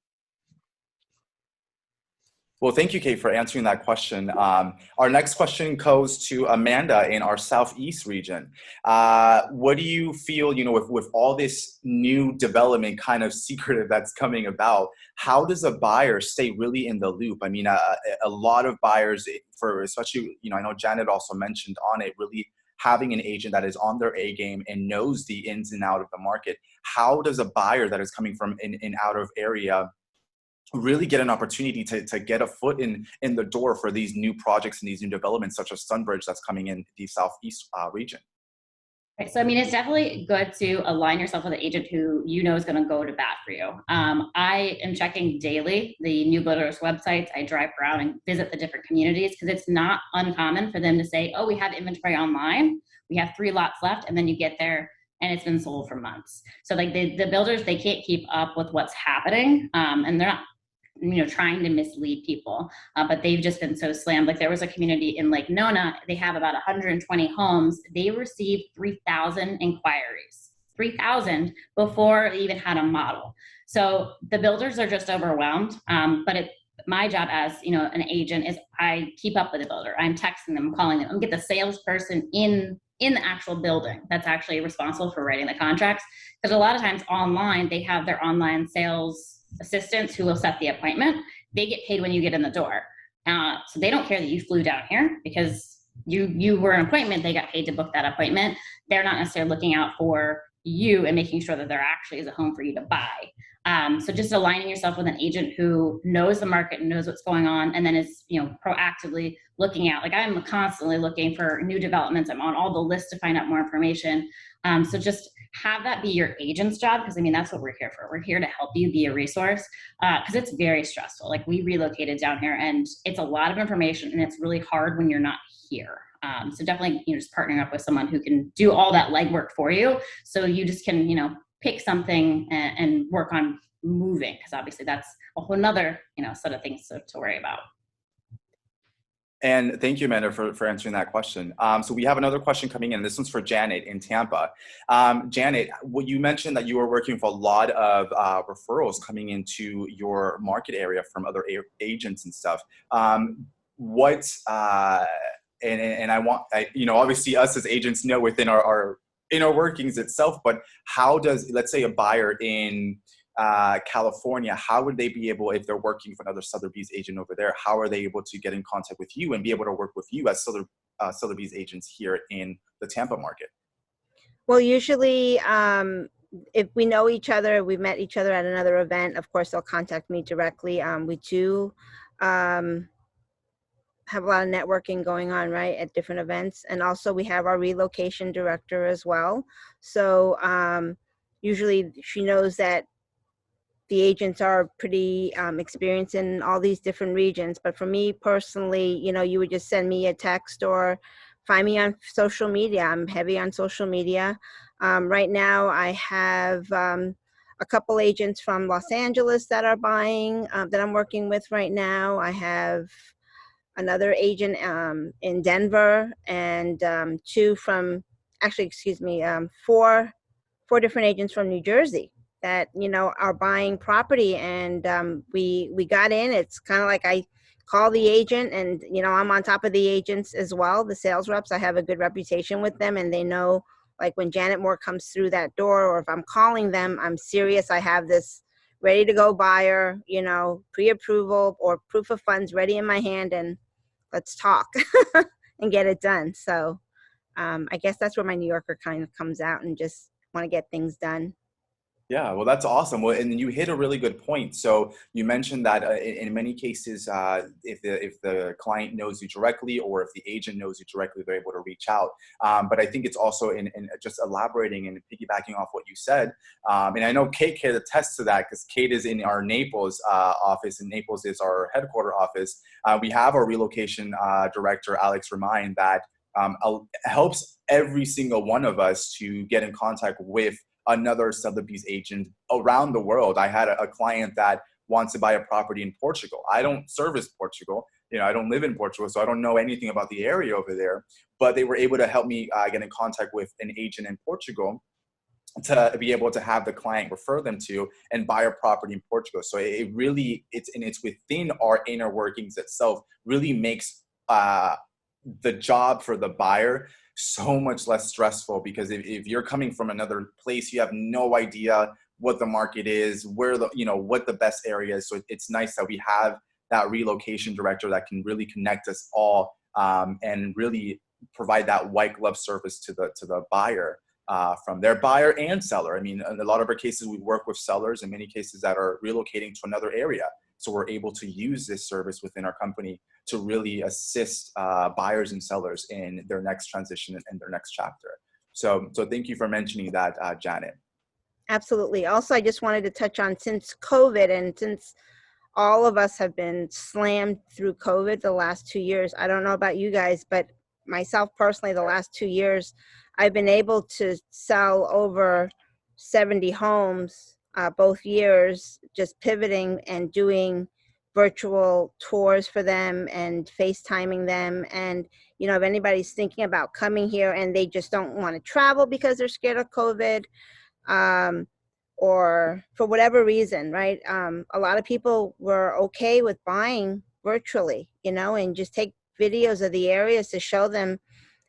Well, thank you, Kate, for answering that question. Our next question goes to Amanda in our Southeast region. What do you feel, with all this new development kind of secretive that's coming about, how does a buyer stay really in the loop? I mean, a lot of buyers, especially, I know Janet also mentioned on it, really having an agent that is on their A game and knows the ins and out of the market, how does a buyer that is coming from an out of area really get an opportunity to get a foot in the door for these new projects and these new developments, such as Sunbridge that's coming in the Southeast region? Right. So, I mean, it's definitely good to align yourself with an agent who you know is going to go to bat for you. I am checking daily the new builders websites. I drive around and visit the different communities because it's not uncommon for them to say, oh, we have inventory online. We have 3 lots left. And then you get there and it's been sold for months. So like the builders, they can't keep up with what's happening. And they're not, trying to mislead people, but they've just been so slammed. Like there was a community in Lake Nona, they have about 120 homes. They received 3,000 inquiries, 3,000 before they even had a model. So the builders are just overwhelmed. But my job as, an agent is I keep up with the builder. I'm texting them, calling them, and get the salesperson in the actual building that's actually responsible for writing the contracts. Because a lot of times online, they have their online sales assistants who will set the appointment. They get paid when you get in the door. So they don't care that you flew down here because you were an appointment. They got paid to book that appointment. They're not necessarily looking out for you and making sure that there actually is a home for you to buy. So just aligning yourself with an agent who knows the market and knows what's going on, and then is, proactively looking out. Like I'm constantly looking for new developments. I'm on all the lists to find out more information. So just have that be your agent's job, because that's what we're here for. We're here to help you, be a resource, because it's very stressful. Like we relocated down here and it's a lot of information and it's really hard when you're not here. So definitely, just partnering up with someone who can do all that legwork for you. So you just can, pick something and work on moving, because obviously that's a whole nother, set of things to worry about. And thank you, Amanda, for answering that question. So we have another question coming in. This one's for Janet in Tampa. Janet, you mentioned that you were working with a lot of referrals coming into your market area from other agents and stuff. And I want, obviously us as agents know within our inner workings itself, but how does, let's say, a buyer in California, how would they be able, if they're working for another Sotheby's agent over there, how are they able to get in contact with you and be able to work with you as Sotheby's agents here in the Tampa market? Well, usually if we know each other, we've met each other at another event, of course, they'll contact me directly. We do have a lot of networking going on, right, at different events. And also we have our relocation director as well. So usually she knows that the agents are pretty experienced in all these different regions. But for me personally, you would just send me a text or find me on social media. I'm heavy on social media. Right now I have a couple agents from Los Angeles that are buying, that I'm working with right now. I have another agent in Denver, and four different agents from New Jersey that are buying property. And we got in. It's kind of like I call the agent, and I'm on top of the agents as well, the sales reps. I have a good reputation with them, and they know, like, when Janet Moore comes through that door, or if I'm calling them, I'm serious. I have this ready to go buyer, pre-approval or proof of funds ready in my hand, and let's talk and get it done. So I guess that's where my New Yorker kind of comes out, and just want to get things done. Yeah, well, that's awesome. Well, and you hit a really good point. So you mentioned that in many cases, if the client knows you directly, or if the agent knows you directly, they're able to reach out. But I think it's also in just elaborating and piggybacking off what you said. And I know Kate can attest to that, because Kate is in our Naples office, and Naples is our headquarter office. We have our relocation director, Alex Remind, that helps every single one of us to get in contact with another Sotheby's agent around the world. I had a client that wants to buy a property in Portugal. I don't service Portugal. I don't live in Portugal, so I don't know anything about the area over there. But they were able to help me get in contact with an agent in Portugal to be able to have the client refer them to and buy a property in Portugal. So it's within our inner workings itself, really makes the job for the buyer so much less stressful, because if you're coming from another place, you have no idea what the market is, where what the best area is. So it's nice that we have that relocation director that can really connect us all and really provide that white glove service to the buyer, from their buyer and seller. I mean, in a lot of our cases, we work with sellers in many cases that are relocating to another area. So we're able to use this service within our company to really assist buyers and sellers in their next transition and their next chapter. So thank you for mentioning that, Janet. Absolutely. Also, I just wanted to touch on, since COVID and since all of us have been slammed through COVID the last 2 years, I don't know about you guys, but myself personally, the last 2 years, I've been able to sell over 70 homes both years, just pivoting and doing virtual tours for them and FaceTiming them. And, you know, if anybody's thinking about coming here and they just don't want to travel because they're scared of COVID, or for whatever reason, right? A lot of people were okay with buying virtually, you know, and just take videos of the areas to show them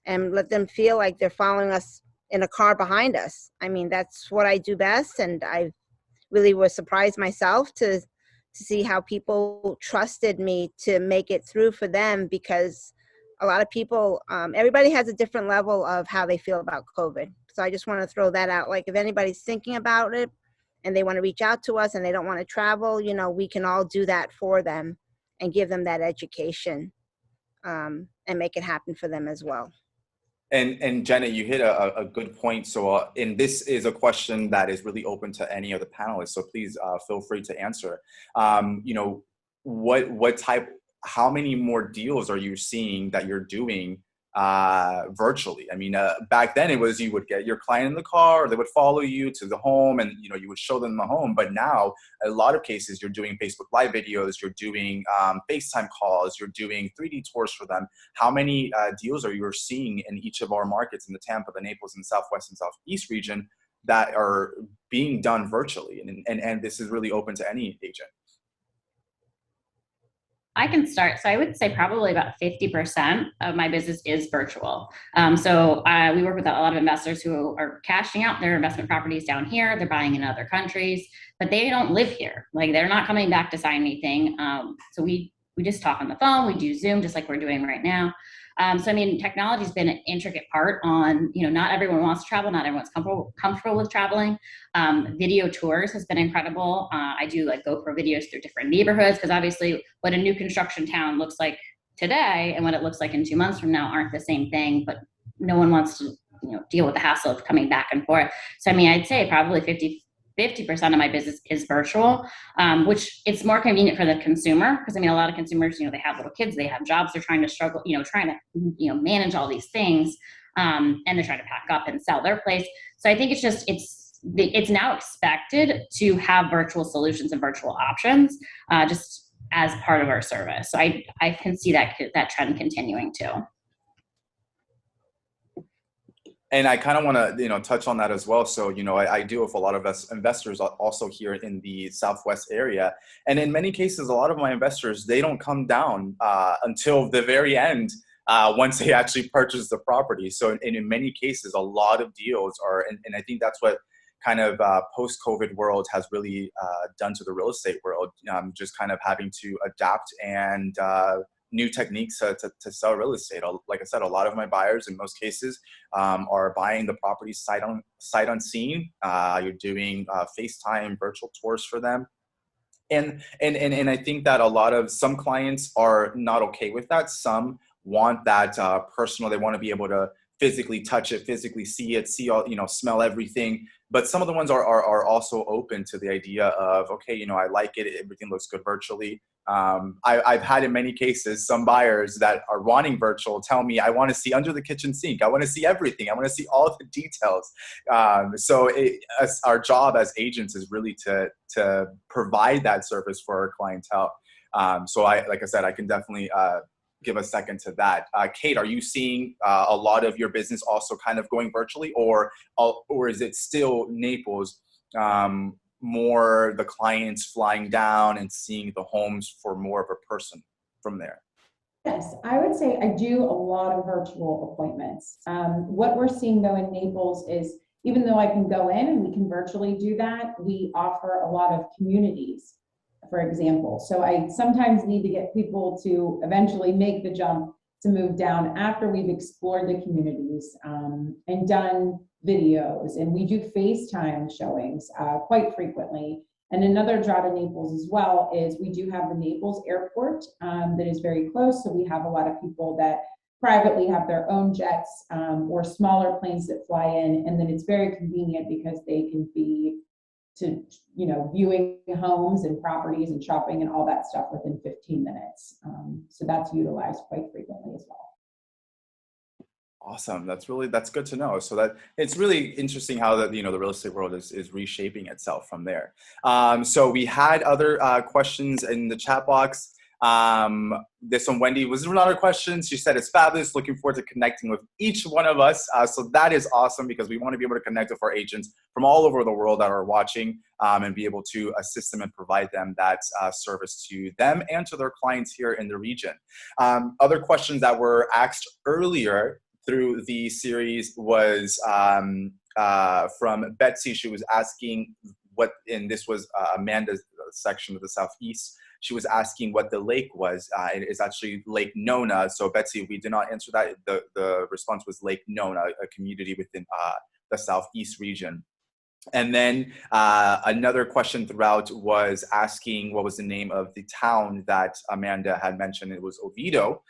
and let them feel like they're following us in a car behind us. I mean, that's what I do best. And I really was surprised myself to see how people trusted me to make it through for them, because a lot of people, everybody has a different level of how they feel about COVID. So I just want to throw that out. Like, if anybody's thinking about it and they want to reach out to us and they don't want to travel, you know, we can all do that for them and give them that education, and make it happen for them as well. And Jenna, you hit a good point. So, and this is a question that is really open to any of the panelists. So please feel free to answer. You know, what type, how many more deals are you seeing that you're doing virtually? I mean, back then it was, you would get your client in the car, or they would follow you to the home, and you know, you would show them the home. But now, a lot of cases, you're doing Facebook Live videos, you're doing FaceTime calls, you're doing 3D tours for them. How many deals are you seeing in each of our markets in the Tampa, the Naples, and Southwest and Southeast region that are being done virtually? And this is really open to any agent. I can start. So I would say probably about 50% of my business is virtual. So we work with a lot of investors who are cashing out their investment properties down here. They're buying in other countries, but they don't live here. Like, they're not coming back to sign anything. So we just talk on the phone. We do Zoom, just like we're doing right now. So, I mean, technology's been an intricate part on, you know, not everyone wants to travel. Not everyone's comfortable with traveling. Video tours has been incredible. I do like GoPro videos through different neighborhoods, because obviously what a new construction town looks like today and what it looks like in 2 months from now aren't the same thing, but no one wants to, you know, deal with the hassle of coming back and forth. So, I mean, I'd say probably 50% of my business is virtual, which it's more convenient for the consumer, because I mean, a lot of consumers, you know, they have little kids, they have jobs, they're trying to manage all these things, and they're trying to pack up and sell their place. So I think it's now expected to have virtual solutions and virtual options, just as part of our service. So I can see that trend continuing too. And I kind of want to, you know, touch on that as well. So, you know, I deal with a lot of investors also here in the Southwest area. And in many cases, a lot of my investors, they don't come down until the very end, once they actually purchase the property. So in many cases, a lot of deals are, and I think that's what kind of post-COVID world has really done to the real estate world, just kind of having to adapt and new techniques to sell real estate. Like I said, a lot of my buyers in most cases are buying the property sight unseen. You're doing FaceTime virtual tours for them. And I think that some clients are not okay with that. Some want that personal. They want to be able to physically touch it, physically see it, see all, you know, smell everything. But some of the ones are also open to the idea of, okay, you know, I like it, everything looks good virtually. I've had in many cases some buyers that are wanting virtual tell me, I want to see under the kitchen sink, I want to see everything, I want to see all the details. So our job as agents is really to provide that service for our clientele. So like I said, I can definitely give a second to that. Kate, are you seeing a lot of your business also kind of going virtually, or is it still Naples, more the clients flying down and seeing the homes for more of a person from there? Yes, I would say I do a lot of virtual appointments. What we're seeing though in Naples is, even though I can go in and we can virtually do that, we offer a lot of communities, for example. So I sometimes need to get people to eventually make the jump to move down after we've explored the communities and done videos. And we do FaceTime showings quite frequently. And another draw to Naples as well is we do have the Naples airport that is very close. So we have a lot of people that privately have their own jets or smaller planes that fly in. And then it's very convenient because they can be to, you know, viewing homes and properties and shopping and all that stuff within 15 minutes. So that's utilized quite frequently as well. Awesome. That's good to know. So that it's really interesting how that, you know, the real estate world is reshaping itself from there. So we had other questions in the chat box. This one, Wendy, was another question. She said, it's fabulous. Looking forward to connecting with each one of us. So that is awesome because we want to be able to connect with our agents from all over the world that are watching and be able to assist them and provide them that service to them and to their clients here in the region. Other questions that were asked earlier through the series was from Betsy. She was asking what, and this was Amanda's section of the Southeast. She was asking what the lake was. It is actually Lake Nona. So Betsy, we did not answer that. The response was Lake Nona, a community within the Southeast region. And then another question throughout was asking what was the name of the town that Amanda had mentioned. It was Oviedo,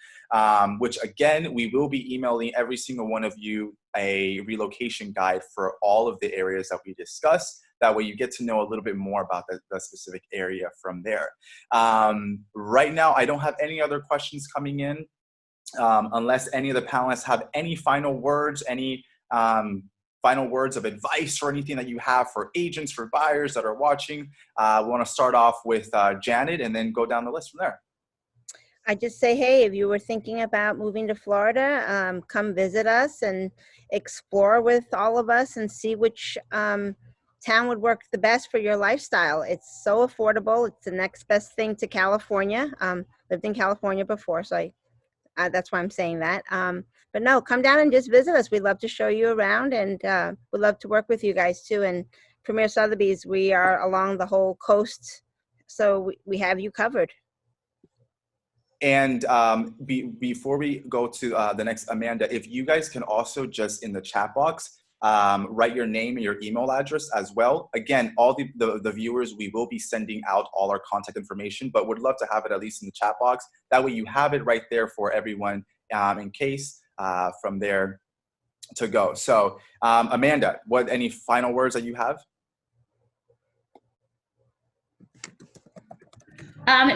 which again, we will be emailing every single one of you a relocation guide for all of the areas that we discussed. That way you get to know a little bit more about the specific area from there. Right now, I don't have any other questions coming in, unless any of the panelists have any final words, any final words of advice or anything that you have for agents, for buyers that are watching. We want to start off with Janet and then go down the list from there. I just say, hey, if you were thinking about moving to Florida, come visit us and explore with all of us and see which town would work the best for your lifestyle. It's so affordable. It's the next best thing to California. Lived in California before, so that's why I'm saying that. But no, come down and just visit us. We'd love to show you around, and we'd love to work with you guys too. And Premier Sotheby's, we are along the whole coast, so we have you covered. And before we go to the next, Amanda, if you guys can also just in the chat box, write your name and your email address as well. Again, all the viewers, we will be sending out all our contact information, but would love to have it at least in the chat box. That way you have it right there for everyone in case from there to go. So Amanda, any final words that you have?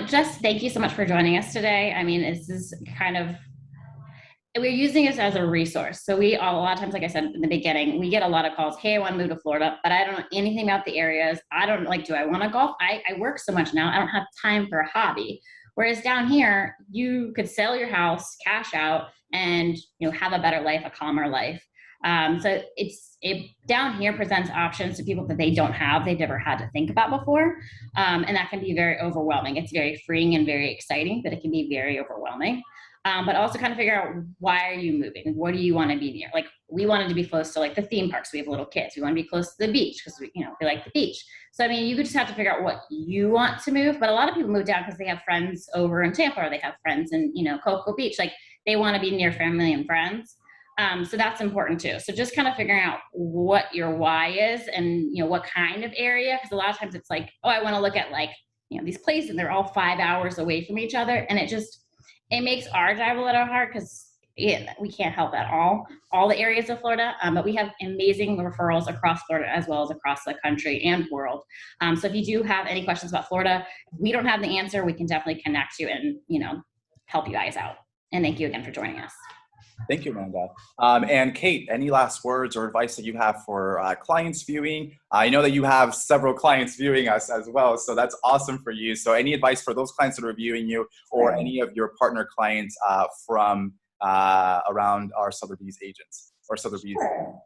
Just thank you so much for joining us today. I mean, this is kind of, we're using this as a resource. So a lot of times, like I said in the beginning, we get a lot of calls. Hey, I want to move to Florida, but I don't know anything about the areas. I don't do I want to golf? I work so much now. I don't have time for a hobby. Whereas down here, you could sell your house, cash out, and have a better life, a calmer life. So it down here presents options to people that they don't have, they've never had to think about before. And that can be very overwhelming. It's very freeing and very exciting, but it can be very overwhelming. But also kind of figure out, why are you moving? What do you want to be near? Like, we wanted to be close to the theme parks. We have little kids. We want to be close to the beach because we like the beach. So, I mean, you could just have to figure out what you want to move. But a lot of people move down because they have friends over in Tampa, or they have friends in, Cocoa Beach. Like, they want to be near family and friends. So that's important too. So just kind of figuring out what your why is and, what kind of area. Because a lot of times it's like, oh, I want to look at these places, and they're all 5 hours away from each other. And it makes our drive a little hard because we can't help at all the areas of Florida, but we have amazing referrals across Florida as well as across the country and world. So if you do have any questions about Florida, if we don't have the answer, we can definitely connect you and, help you guys out. And thank you again for joining us. Thank you, Amanda. And Kate, any last words or advice that you have for clients viewing? I know that you have several clients viewing us as well, so that's awesome for you. So any advice for those clients that are viewing you, or any of your partner clients from around our Sotheby's agents or Sotheby's? Sure.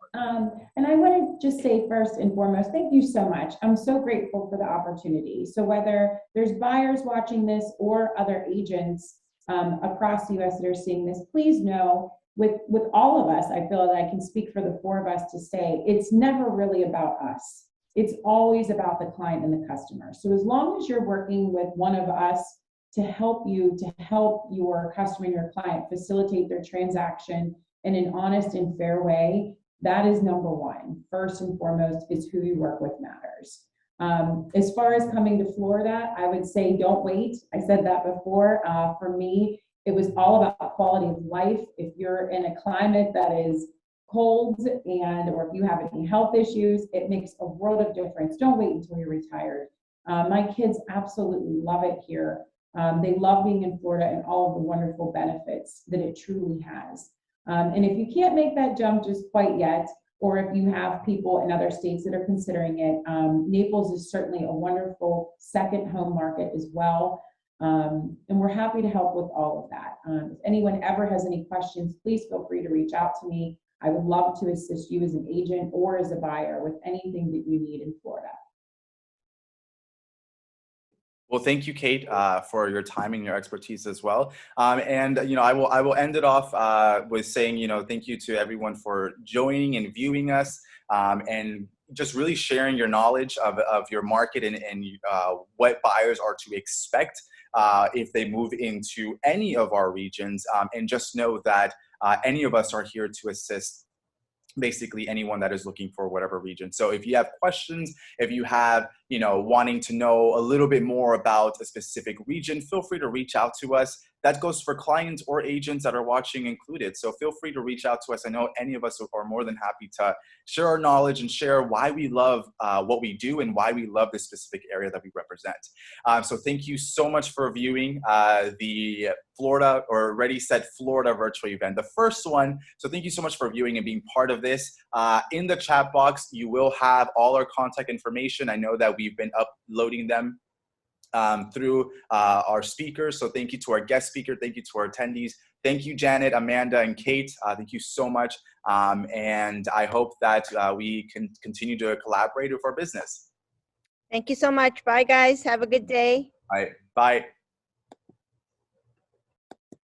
And I want to just say first and foremost, thank you so much. I'm so grateful for the opportunity. So whether there's buyers watching this or other agents across the U.S. that are seeing this, please know, with all of us, I feel that I can speak for the four of us to say, it's never really about us. It's always about the client and the customer. So as long as you're working with one of us to help you, to help your customer and your client facilitate their transaction in an honest and fair way. That is number one. First and foremost is who you work with matters. As far as coming to Florida, I would say don't wait. I said that before. For me, it was all about quality of life. If you're in a climate that is cold or if you have any health issues, it makes a world of difference. Don't wait until you're retired. My kids absolutely love it here. They love being in Florida and all of the wonderful benefits that it truly has. And if you can't make that jump just quite yet, or if you have people in other states that are considering it, Naples is certainly a wonderful second home market as well. And we're happy to help with all of that. If anyone ever has any questions, please feel free to reach out to me. I would love to assist you as an agent or as a buyer with anything that you need in Florida. Well, thank you, Kate, for your time and your expertise as well. And I will end it off with saying, thank you to everyone for joining and viewing us, and just really sharing your knowledge of your market and what buyers are to expect if they move into any of our regions. And just know that any of us are here to assist basically anyone that is looking for whatever region. So if you have questions, if you have, wanting to know a little bit more about a specific region, feel free to reach out to us. That goes for clients or agents that are watching included. So feel free to reach out to us. I know any of us are more than happy to share our knowledge and share why we love what we do and why we love this specific area that we represent. So thank you so much for viewing the Florida or Ready Set Florida virtual event, the first one. So thank you so much for viewing and being part of this. In the chat box, you will have all our contact information. I know that we've been uploading them through our speakers. So thank you to our guest speaker. Thank you to our attendees. Thank you, Janet, Amanda, and Kate. Thank you so much. And I hope that we can continue to collaborate with our business. Thank you so much. Bye, guys. Have a good day. All right. Bye.